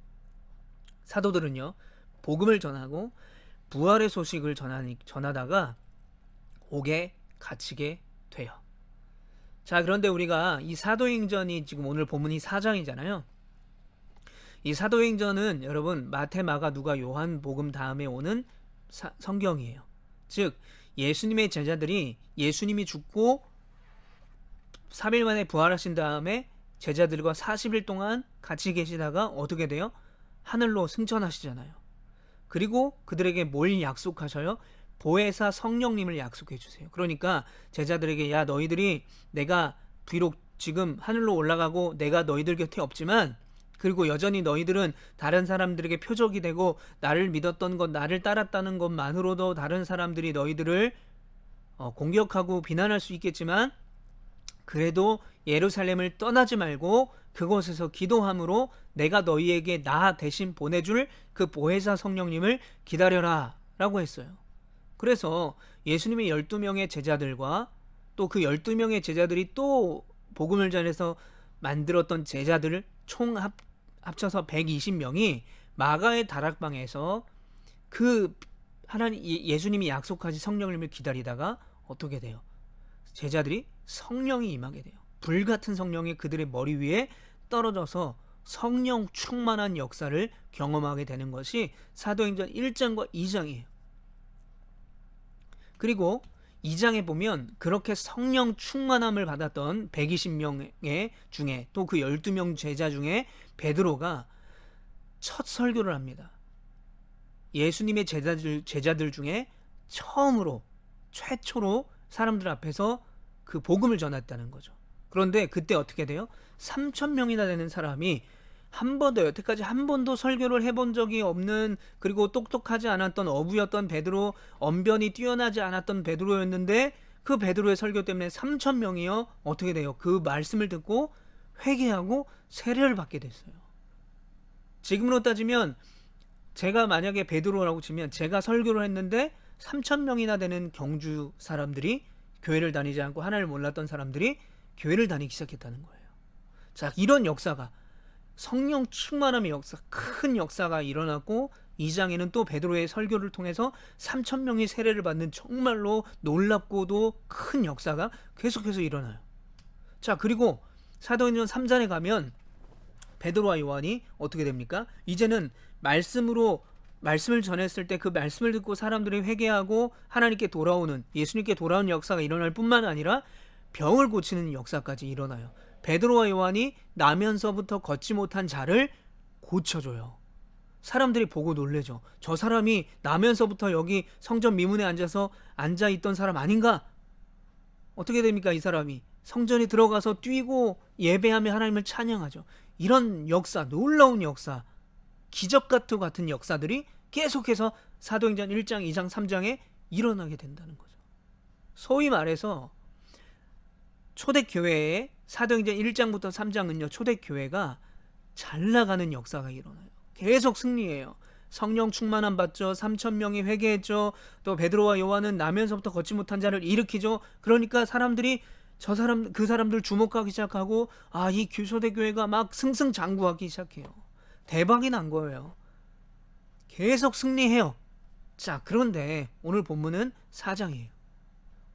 사도들은요, 복음을 전하고 부활의 소식을 전하다가 옥에 갇히게 돼요. 자, 그런데 우리가 이 사도행전이 지금 오늘 본문이 4장이잖아요. 이 사도행전은 여러분 마태, 마가, 누가, 요한 복음 다음에 오는 성경이에요. 즉 예수님의 제자들이 예수님이 죽고 3일 만에 부활하신 다음에 제자들과 40일 동안 같이 계시다가 어떻게 돼요? 하늘로 승천하시잖아요. 그리고 그들에게 뭘 약속하셔요? 보혜사 성령님을 약속해 주세요. 그러니까 제자들에게, 야, 너희들이, 내가 비록 지금 하늘로 올라가고 내가 너희들 곁에 없지만, 그리고 여전히 너희들은 다른 사람들에게 표적이 되고 나를 믿었던 것, 나를 따랐다는 것만으로도 다른 사람들이 너희들을 공격하고 비난할 수 있겠지만, 그래도 예루살렘을 떠나지 말고 그곳에서 기도함으로 내가 너희에게 나 대신 보내줄 그 보혜사 성령님을 기다려라 라고 했어요. 그래서 예수님의 12명의 제자들과 또 그 12명의 제자들이 또 복음을 전해서 만들었던 제자들 총 합쳐서 120명이 마가의 다락방에서 그 하나님 예수님이 약속하신 성령님을 기다리다가 어떻게 돼요? 제자들이 성령이 임하게 돼요. 불같은 성령이 그들의 머리 위에 떨어져서 성령 충만한 역사를 경험하게 되는 것이 사도행전 1장과 2장이에요. 그리고 2장에 보면 그렇게 성령 충만함을 받았던 120명의 중에 또 그 12명 제자 중에 베드로가 첫 설교를 합니다. 예수님의 제자들 중에 최초로 사람들 앞에서 그 복음을 전했다는 거죠. 그런데 그때 어떻게 돼요? 3,000명이나 되는 사람이 한 번도 여태까지 한 번도 설교를 해본 적이 없는, 그리고 똑똑하지 않았던 어부였던 베드로, 언변이 뛰어나지 않았던 베드로였는데 그 베드로의 설교 때문에 3천 명이요 어떻게 돼요? 그 말씀을 듣고 회개하고 세례를 받게 됐어요. 지금으로 따지면 제가 만약에 베드로라고 치면 제가 설교를 했는데 3천 명이나 되는 경주 사람들이, 교회를 다니지 않고 하나님을 몰랐던 사람들이 교회를 다니기 시작했다는 거예요. 자, 이런 역사가, 성령 충만함의 역사, 큰 역사가 일어났고, 2장에는 또 베드로의 설교를 통해서 3천 명이 세례를 받는 정말로 놀랍고도 큰 역사가 계속해서 일어나요. 자, 그리고 사도행전 3장에 가면 베드로와 요한이 어떻게 됩니까? 이제는 말씀을 전했을 때 그 말씀을 듣고 사람들이 회개하고 하나님께 돌아오는, 예수님께 돌아오는 역사가 일어날 뿐만 아니라 병을 고치는 역사까지 일어나요. 베드로와 요한이 나면서부터 걷지 못한 자를 고쳐줘요. 사람들이 보고 놀래죠. 저 사람이 나면서부터 여기 성전 미문에 앉아있던 사람 아닌가? 어떻게 됩니까? 이 사람이 성전에 들어가서 뛰고 예배하며 하나님을 찬양하죠. 이런 역사, 놀라운 역사, 기적 같은 역사들이 계속해서 사도행전 1장, 2장, 3장에 일어나게 된다는 거죠. 소위 말해서 초대교회의 사도행전 1장부터 3장은요, 초대교회가 잘 나가는 역사가 일어나요. 계속 승리해요. 성령 충만함 받죠. 3천 명이 회개했죠. 또 베드로와 요한은 나면서부터 걷지 못한 자를 일으키죠. 그러니까 사람들이 그 사람들 주목하기 시작하고, 이 초대교회가 막 승승장구하기 시작해요. 대박이 난 거예요. 계속 승리해요. 자, 그런데 오늘 본문은 4장이에요.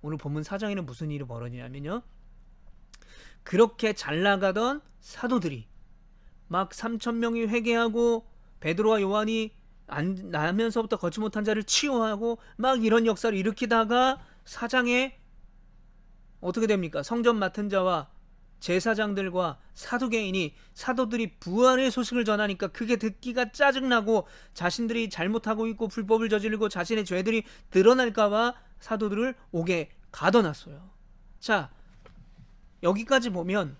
오늘 본문 4장에는 무슨 일이 벌어지냐면요, 그렇게 잘 나가던 사도들이 막 3천 명이 회개하고 베드로와 요한이 나면서부터 걷지 못한 자를 치유하고 막 이런 역사를 일으키다가 4장에 어떻게 됩니까? 성전 맡은 자와 제사장들과 사도들이 부활의 소식을 전하니까 그게 듣기가 짜증나고, 자신들이 잘못하고 있고 불법을 저지르고 자신의 죄들이 드러날까봐 사도들을 옥에 가둬놨어요. 자, 여기까지 보면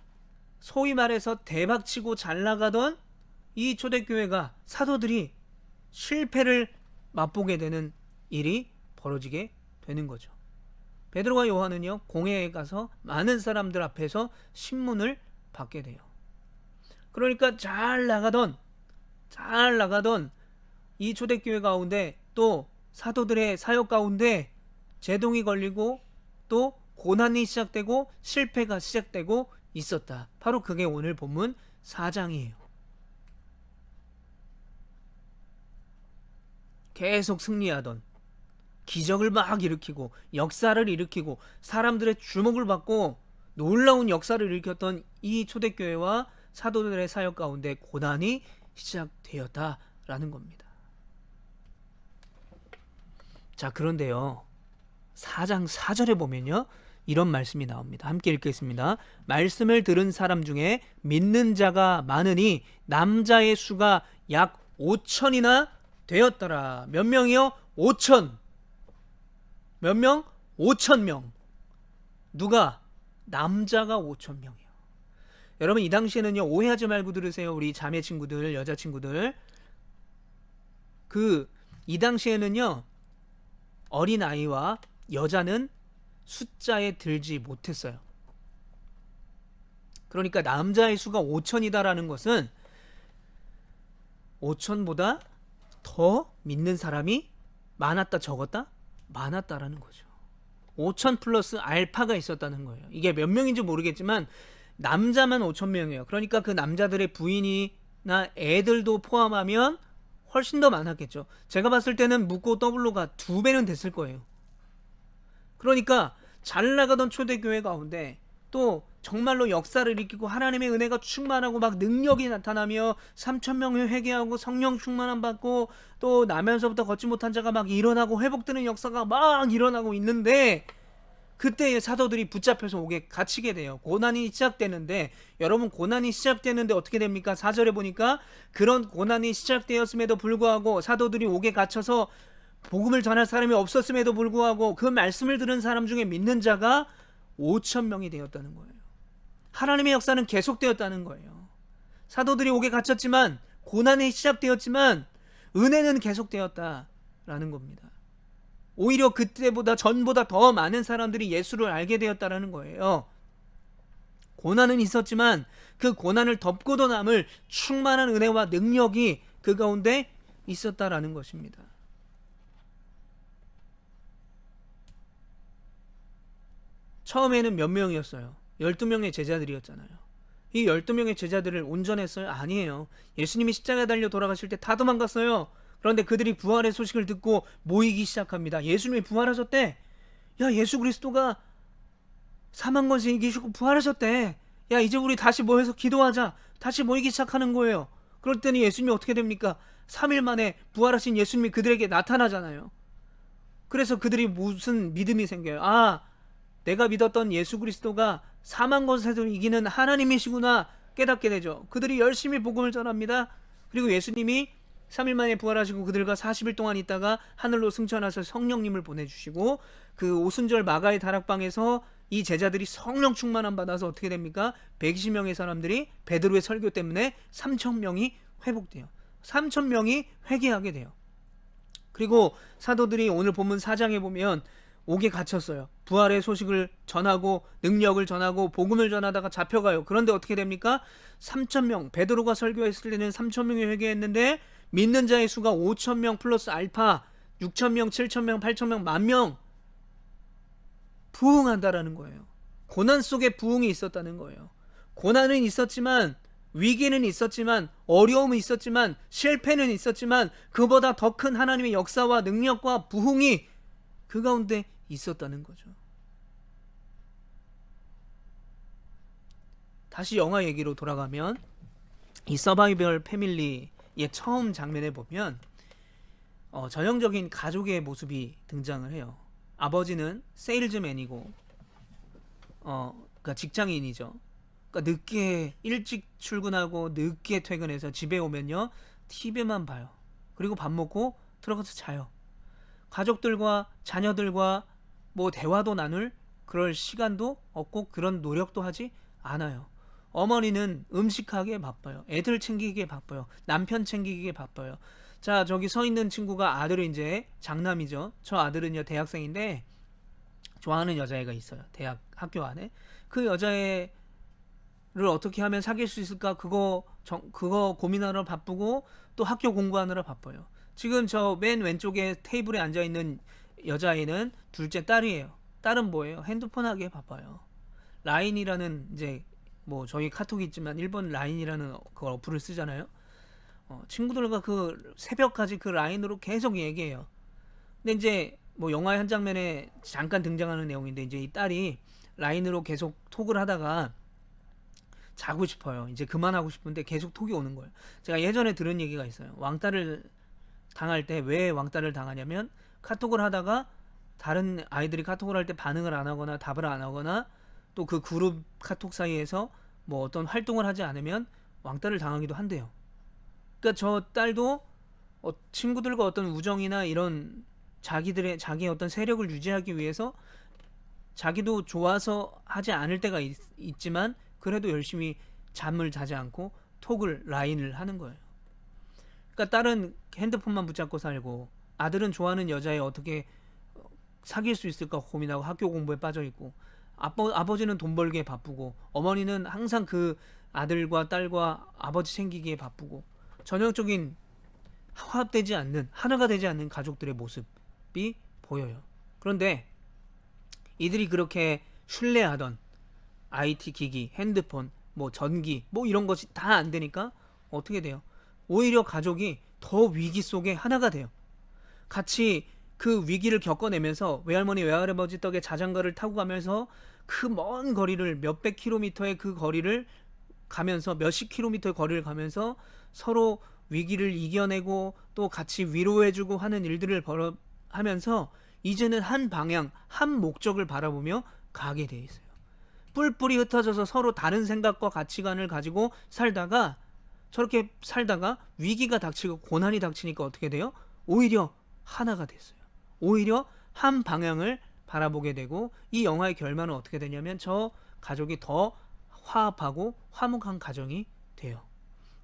소위 말해서 대박치고 잘 나가던 이 초대교회가, 사도들이 실패를 맛보게 되는 일이 벌어지게 되는 거죠. 베드로와 요한은요, 공회에 가서 많은 사람들 앞에서 신문을 받게 돼요. 그러니까 잘 나가던 이 초대교회 가운데, 또 사도들의 사역 가운데 제동이 걸리고 또 고난이 시작되고 실패가 시작되고 있었다. 바로 그게 오늘 본문 4장이에요. 계속 승리하던, 기적을 막 일으키고 역사를 일으키고 사람들의 주목을 받고 놀라운 역사를 일으켰던 이 초대교회와 사도들의 사역 가운데 고난이 시작되었다라는 겁니다. 자, 그런데요, 4장 4절에 보면요, 이런 말씀이 나옵니다. 함께 읽겠습니다. 말씀을 들은 사람 중에 믿는 자가 많으니 남자의 수가 약 5천이나 되었더라. 몇 명이요? 5천. 몇 명? 5천 명. 누가? 남자가 5천 명이에요. 여러분, 이 당시에는요, 오해하지 말고 들으세요. 우리 자매 친구들, 여자 친구들. 이 당시에는요, 어린 아이와 여자는 숫자에 들지 못했어요. 그러니까 남자의 수가 5천이다라는 것은 5천보다 더 믿는 사람이 많았다, 적었다? 많았다라는 거죠. 5천 플러스 알파가 있었다는 거예요. 이게 몇 명인지 모르겠지만 남자만 5천 명이에요. 그러니까 그 남자들의 부인이나 애들도 포함하면 훨씬 더 많았겠죠. 제가 봤을 때는 묻고 더블로가 2배는 됐을 거예요. 그러니까 잘 나가던 초대교회 가운데 또 정말로 역사를 일으키고 하나님의 은혜가 충만하고 막 능력이 나타나며 3천 명이 회개하고 성령 충만함 받고 또 나면서부터 걷지 못한 자가 막 일어나고 회복되는 역사가 막 일어나고 있는데, 그때 사도들이 붙잡혀서 옥에 갇히게 돼요. 고난이 시작되는데, 여러분, 고난이 시작되는데 어떻게 됩니까? 4절에 보니까 그런 고난이 시작되었음에도 불구하고 사도들이 옥에 갇혀서 복음을 전할 사람이 없었음에도 불구하고 그 말씀을 들은 사람 중에 믿는 자가 5천 명이 되었다는 거예요. 하나님의 역사는 계속되었다는 거예요. 사도들이 옥에 갇혔지만, 고난이 시작되었지만 은혜는 계속되었다라는 겁니다. 오히려 그때보다 전보다 더 많은 사람들이 예수를 알게 되었다라는 거예요. 고난은 있었지만 그 고난을 덮고도 남을 충만한 은혜와 능력이 그 가운데 있었다라는 것입니다. 처음에는 몇 명이었어요? 12명의 제자들이었잖아요. 이 12명의 제자들을 온전했어요? 아니에요. 예수님이 십자가에 달려 돌아가실 때 다 도망갔어요. 그런데 그들이 부활의 소식을 듣고 모이기 시작합니다. 예수님이 부활하셨대. 야, 예수 그리스도가 사망 권세 이기시고 부활하셨대. 야, 이제 우리 다시 모여서 기도하자. 다시 모이기 시작하는 거예요. 그럴 때는 예수님이 어떻게 됩니까? 3일 만에 부활하신 예수님이 그들에게 나타나잖아요. 그래서 그들이 무슨 믿음이 생겨요? 아, 내가 믿었던 예수 그리스도가 사망 권세도 이기는 하나님이시구나 깨닫게 되죠. 그들이 열심히 복음을 전합니다. 그리고 예수님이 3일 만에 부활하시고 그들과 40일 동안 있다가 하늘로 승천하셔서 성령님을 보내주시고, 그 오순절 마가의 다락방에서 이 제자들이 성령 충만함 받아서 어떻게 됩니까? 120명의 사람들이 베드로의 설교 때문에 3,000명이 회복돼요. 3,000명이 회개하게 돼요. 그리고 사도들이 오늘 본문 4장에 보면 옥에 갇혔어요. 부활의 소식을 전하고 능력을 전하고 복음을 전하다가 잡혀가요. 그런데 어떻게 됩니까? 3,000명, 베드로가 설교했을 때는 3,000명이 회개했는데 믿는 자의 수가 5,000명 플러스 알파 6,000명, 7,000명, 8,000명, 10,000명 부흥한다라는 거예요. 고난 속에 부흥이 있었다는 거예요. 고난은 있었지만, 위기는 있었지만, 어려움은 있었지만, 실패는 있었지만, 그보다 더 큰 하나님의 역사와 능력과 부흥이 그 가운데 있었다는 거죠. 다시 영화 얘기로 돌아가면 이 서바이벌 패밀리의 처음 장면에 보면 전형적인 가족의 모습이 등장을 해요. 아버지는 세일즈맨이고 그러니까 직장인이죠. 그러니까 늦게 일찍 출근하고 늦게 퇴근해서 집에 오면요 TV만 봐요. 그리고 밥 먹고 들어가서 자요. 가족들과 자녀들과 뭐 대화도 나눌 그럴 시간도 없고 그런 노력도 하지 않아요. 어머니는 음식하기에 바빠요. 애들 챙기기에 바빠요. 남편 챙기기에 바빠요. 자, 저기 서 있는 친구가 아들은 이제 장남이죠. 저 아들은요 대학생인데 좋아하는 여자애가 있어요. 대학 학교 안에. 그 여자애를 어떻게 하면 사귈 수 있을까? 그거 고민하느라 바쁘고 또 학교 공부하느라 바빠요. 지금 저 맨 왼쪽에 테이블에 앉아있는 여자아이는 둘째 딸이에요. 딸은 뭐예요? 핸드폰 하기에 바빠요. 라인이라는 이제 뭐 저희 카톡이 있지만 일본 라인이라는 그 어플을 쓰잖아요. 친구들과 그 새벽까지 그 라인으로 계속 얘기해요. 근데 이제 뭐 영화의 한 장면에 잠깐 등장하는 내용인데 이제 이 딸이 라인으로 계속 톡을 하다가 자고 싶어요. 이제 그만하고 싶은데 계속 톡이 오는 거예요. 제가 예전에 들은 얘기가 있어요. 왕따를 당할 때 왜 왕따를 당하냐면 카톡을 하다가 다른 아이들이 카톡을 할 때 반응을 안 하거나 답을 안 하거나 또 그 그룹 카톡 사이에서 뭐 어떤 활동을 하지 않으면 왕따를 당하기도 한대요. 그러니까 저 딸도 친구들과 어떤 우정이나 이런 자기의 어떤 세력을 유지하기 위해서 자기도 좋아서 하지 않을 때가 있지만 그래도 열심히 잠을 자지 않고 톡을 라인을 하는 거예요. 그러니까 딸은 핸드폰만 붙잡고 살고 아들은 좋아하는 여자애 어떻게 사귈 수 있을까 고민하고 학교 공부에 빠져 있고 아버지는 돈 벌기에 바쁘고 어머니는 항상 그 아들과 딸과 아버지 챙기기에 바쁘고 전형적인 화합되지 않는 하나가 되지 않는 가족들의 모습이 보여요. 그런데 이들이 그렇게 신뢰하던 IT 기기, 핸드폰, 뭐 전기, 뭐 이런 것이 다 안 되니까 어떻게 돼요? 오히려 가족이 더 위기 속에 하나가 돼요. 같이 그 위기를 겪어내면서 외할머니 외할아버지 덕에 자전거를 타고 가면서 그 먼 거리를 몇백 킬로미터의 그 거리를 가면서 몇십 킬로미터의 거리를 가면서 서로 위기를 이겨내고 또 같이 위로해주고 하는 일들을 하면서 이제는 한 방향, 한 목적을 바라보며 가게 돼 있어요. 뿔뿔이 흩어져서 서로 다른 생각과 가치관을 가지고 살다가 저렇게 살다가 위기가 닥치고 고난이 닥치니까 어떻게 돼요? 오히려 하나가 됐어요. 오히려 한 방향을 바라보게 되고 이 영화의 결말은 어떻게 되냐면 저 가족이 더 화합하고 화목한 가정이 돼요.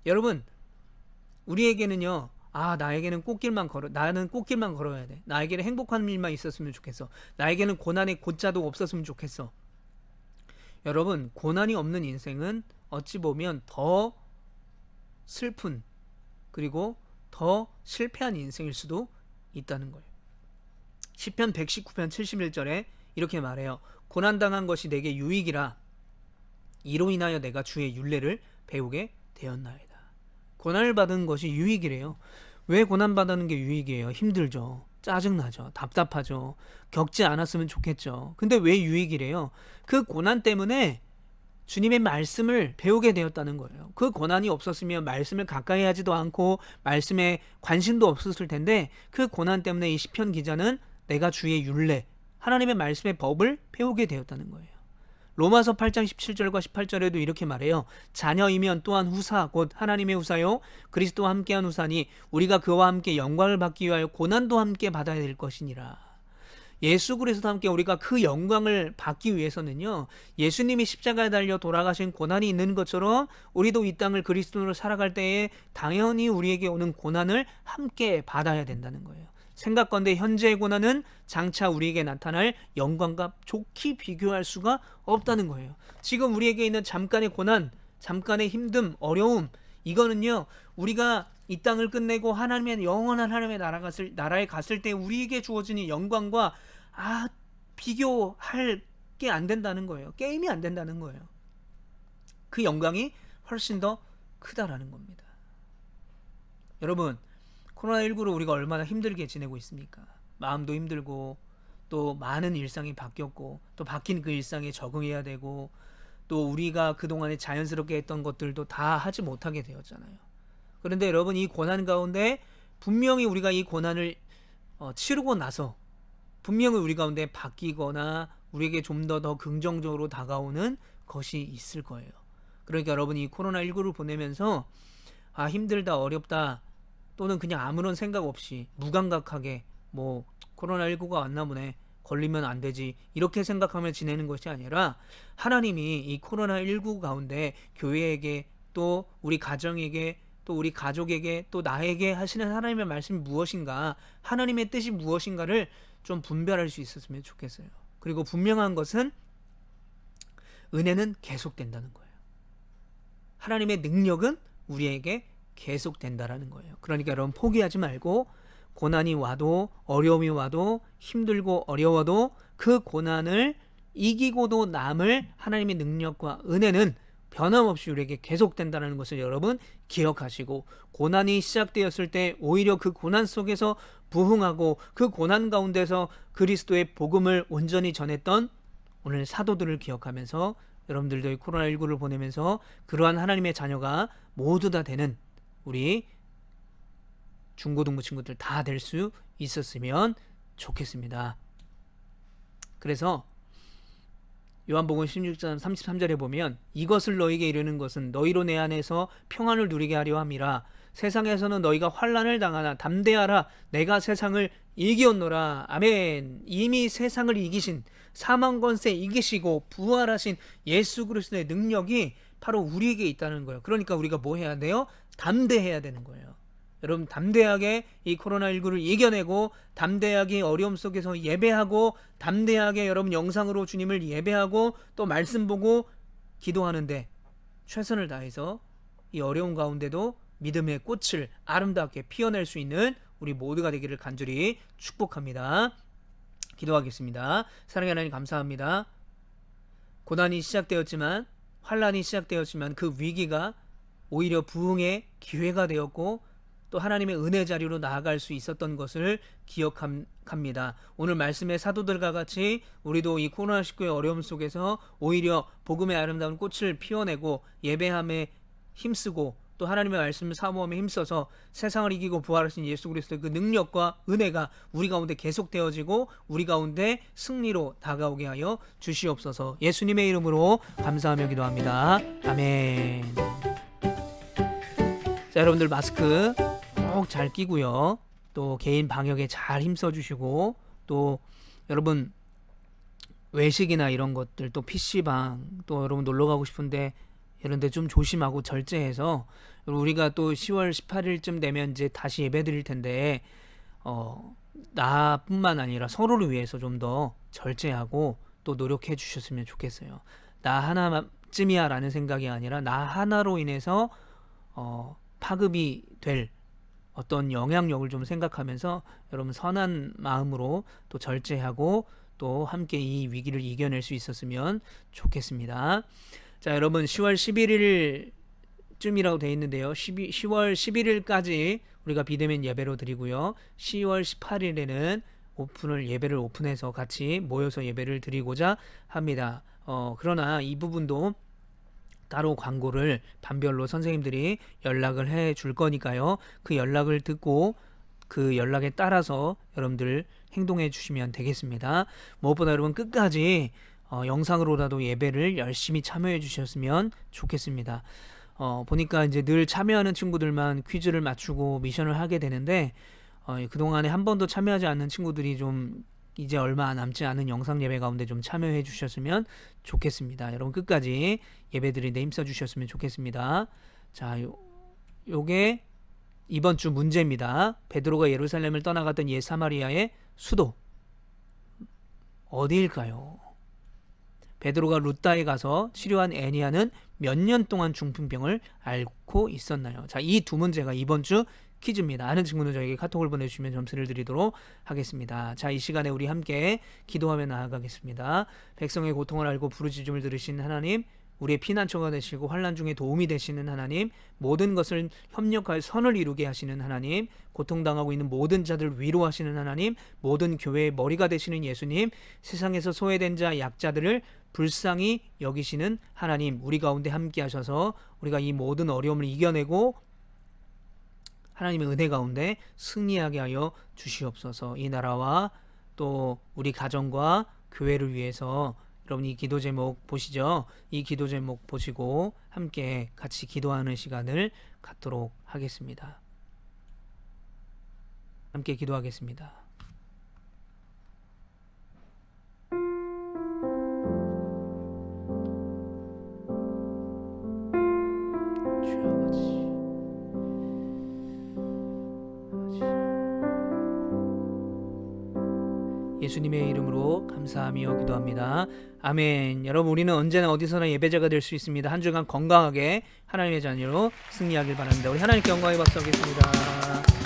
여러분, 우리에게는요, 나에게는 나는 꽃길만 걸어야 돼. 나에게는 행복한 일만 있었으면 좋겠어. 나에게는 고난의 고자도 없었으면 좋겠어. 여러분, 고난이 없는 인생은 어찌 보면 더 슬픈, 그리고 더 실패한 인생일 수도 있다는 거예요. 시편 119편 71절에 이렇게 말해요. 고난당한 것이 내게 유익이라, 이로 인하여 내가 주의 율례를 배우게 되었나이다. 고난을 받은 것이 유익이래요. 왜 고난받는 게 유익이에요? 힘들죠. 짜증나죠. 답답하죠. 겪지 않았으면 좋겠죠. 근데 왜 유익이래요? 그 고난 때문에 주님의 말씀을 배우게 되었다는 거예요. 그 고난이 없었으면 말씀을 가까이 하지도 않고 말씀에 관심도 없었을 텐데, 그 고난 때문에 이 시편 기자는 내가 주의 율례, 하나님의 말씀의 법을 배우게 되었다는 거예요. 로마서 8장 17절과 18절에도 이렇게 말해요. 자녀이면 또한 후사, 곧 하나님의 후사요 그리스도와 함께한 후사니 우리가 그와 함께 영광을 받기 위하여 고난도 함께 받아야 될 것이니라. 예수 그리스도와 함께 우리가 그 영광을 받기 위해서는요, 예수님이 십자가에 달려 돌아가신 고난이 있는 것처럼 우리도 이 땅을 그리스도로 살아갈 때에 당연히 우리에게 오는 고난을 함께 받아야 된다는 거예요. 생각건대 현재의 고난은 장차 우리에게 나타날 영광과 좋게 비교할 수가 없다는 거예요. 지금 우리에게 있는 잠깐의 고난, 잠깐의 힘듦, 어려움, 이거는요, 우리가 이 땅을 끝내고 하나님의 영원한 하나님의 나라에 갔을 때 우리에게 주어지는 영광과 비교할 게 안 된다는 거예요. 게임이 안 된다는 거예요. 그 영광이 훨씬 더 크다라는 겁니다. 여러분, 코로나19로 우리가 얼마나 힘들게 지내고 있습니까? 마음도 힘들고, 또 많은 일상이 바뀌었고, 또 바뀐 그 일상에 적응해야 되고, 또 우리가 그동안에 자연스럽게 했던 것들도 다 하지 못하게 되었잖아요. 그런데 여러분, 이 고난 가운데 분명히 우리가 이 고난을 치르고 나서 분명히 우리 가운데 바뀌거나 우리에게 좀 더 긍정적으로 다가오는 것이 있을 거예요. 그러니까 여러분, 이 코로나19를 보내면서 힘들다, 어렵다, 또는 그냥 아무런 생각 없이 무감각하게 코로나19가 왔나 보네, 걸리면 안 되지, 이렇게 생각하며 지내는 것이 아니라, 하나님이 이 코로나19 가운데 교회에게, 또 우리 가정에게, 또 우리 가족에게, 또 나에게 하시는 하나님의 말씀이 무엇인가, 하나님의 뜻이 무엇인가를 좀 분별할 수 있었으면 좋겠어요. 그리고 분명한 것은 은혜는 계속된다는 거예요. 하나님의 능력은 우리에게 계속된다라는 거예요. 그러니까 여러분, 포기하지 말고, 고난이 와도, 어려움이 와도, 힘들고 어려워도 그 고난을 이기고도 남을 하나님의 능력과 은혜는 변함없이 우리에게 계속된다는 것을 여러분 기억하시고, 고난이 시작되었을 때 오히려 그 고난 속에서 부흥하고, 그 고난 가운데서 그리스도의 복음을 온전히 전했던 오늘 사도들을 기억하면서, 여러분들도 이 코로나19를 보내면서 그러한 하나님의 자녀가 모두 다 되는 우리 중고등부 친구들 다 될 수 있었으면 좋겠습니다. 그래서 요한복음 16장 33절에 보면, 이것을 너희에게 이르는 것은 너희로 내 안에서 평안을 누리게 하려 함이라. 세상에서는 너희가 환난을 당하나 담대하라, 내가 세상을 이기었노라. 아멘. 이미 세상을 이기신, 사망 권세 이기시고 부활하신 예수 그리스도의 능력이 바로 우리에게 있다는 거예요. 그러니까 우리가 뭐 해야 돼요? 담대해야 되는 거예요. 여러분, 담대하게 이 코로나19를 이겨내고, 담대하게 어려움 속에서 예배하고, 담대하게 여러분 영상으로 주님을 예배하고, 또 말씀 보고 기도하는데 최선을 다해서 이 어려운 가운데도 믿음의 꽃을 아름답게 피워낼 수 있는 우리 모두가 되기를 간절히 축복합니다. 기도하겠습니다. 사랑의 하나님, 감사합니다. 고난이 시작되었지만, 환난이 시작되었지만 그 위기가 오히려 부흥의 기회가 되었고, 또 하나님의 은혜 자리로 나아갈 수 있었던 것을 기억합니다. 오늘 말씀의 사도들과 같이 우리도 이 코로나19의 어려움 속에서 오히려 복음의 아름다운 꽃을 피워내고, 예배함에 힘쓰고, 또 하나님의 말씀을 사모함에 힘써서 세상을 이기고 부활하신 예수 그리스도의 그 능력과 은혜가 우리 가운데 계속되어지고, 우리 가운데 승리로 다가오게 하여 주시옵소서. 예수님의 이름으로 감사하며 기도합니다. 아멘. 자, 여러분들 마스크 꼭 잘 끼고요. 또 개인 방역에 잘 힘써 주시고, 또 여러분 외식이나 이런 것들, 또 PC방, 또 여러분 놀러 가고 싶은데 이런 데 좀 조심하고 절제해서 우리가 또 10월 18일쯤 되면 이제 다시 예배 드릴 텐데 나뿐만 아니라 서로를 위해서 좀 더 절제하고 또 노력해 주셨으면 좋겠어요. 나 하나쯤이야 라는 생각이 아니라 나 하나로 인해서 파급이 될 어떤 영향력을 좀 생각하면서 여러분 선한 마음으로 또 절제하고 또 함께 이 위기를 이겨낼 수 있었으면 좋겠습니다. 자, 여러분 10월 11일쯤이라고 되어 있는데요. 10월 11일까지 우리가 비대면 예배로 드리고요. 10월 18일에는 예배를 오픈해서 같이 모여서 예배를 드리고자 합니다. 그러나 이 부분도 따로 광고를 반별로 선생님들이 연락을 해 줄 거니까요. 그 연락을 듣고 그 연락에 따라서 여러분들 행동해 주시면 되겠습니다. 무엇보다 여러분 끝까지 영상으로라도 예배를 열심히 참여해 주셨으면 좋겠습니다. 보니까 이제 늘 참여하는 친구들만 퀴즈를 맞추고 미션을 하게 되는데 그동안에 한 번도 참여하지 않는 친구들이 좀 이제 얼마 남지 않은 영상 예배 가운데 좀 참여해 주셨으면 좋겠습니다. 여러분 끝까지 예배 드리는데 힘써 주셨으면 좋겠습니다. 자, 요게 이번 주 문제입니다. 베드로가 예루살렘을 떠나갔던 옛 사마리아의 수도 어디일까요? 베드로가 루다에 가서 치료한 애니아는 몇 년 동안 중풍병을 앓고 있었나요? 자, 이 두 문제가 이번 주 퀴즈입니다. 아는 친구는 저에게 카톡을 보내주시면 점수를 드리도록 하겠습니다. 자, 이 시간에 우리 함께 기도하며 나아가겠습니다. 백성의 고통을 알고 부르짖음을 들으신 하나님, 우리의 피난처가 되시고 환난 중에 도움이 되시는 하나님, 모든 것을 협력하여 선을 이루게 하시는 하나님, 고통당하고 있는 모든 자들을 위로하시는 하나님, 모든 교회의 머리가 되시는 예수님, 세상에서 소외된 자 약자들을 불쌍히 여기시는 하나님, 우리 가운데 함께 하셔서 우리가 이 모든 어려움을 이겨내고 하나님의 은혜 가운데 승리하게 하여 주시옵소서. 이 나라와 또 우리 가정과 교회를 위해서 여러분 이 기도 제목 보시죠. 이 기도 제목 보시고 함께 같이 기도하는 시간을 갖도록 하겠습니다. 함께 기도하겠습니다. 주여 아버지, 예수님의 이름으로 감사하며 기도합니다. 아멘. 여러분 우리는 언제나 어디서나 예배자가 될 수 있습니다. 한 주간 건강하게 하나님의 자녀로 승리하길 바랍니다. 우리 하나님께 영광의 박수 하겠습니다.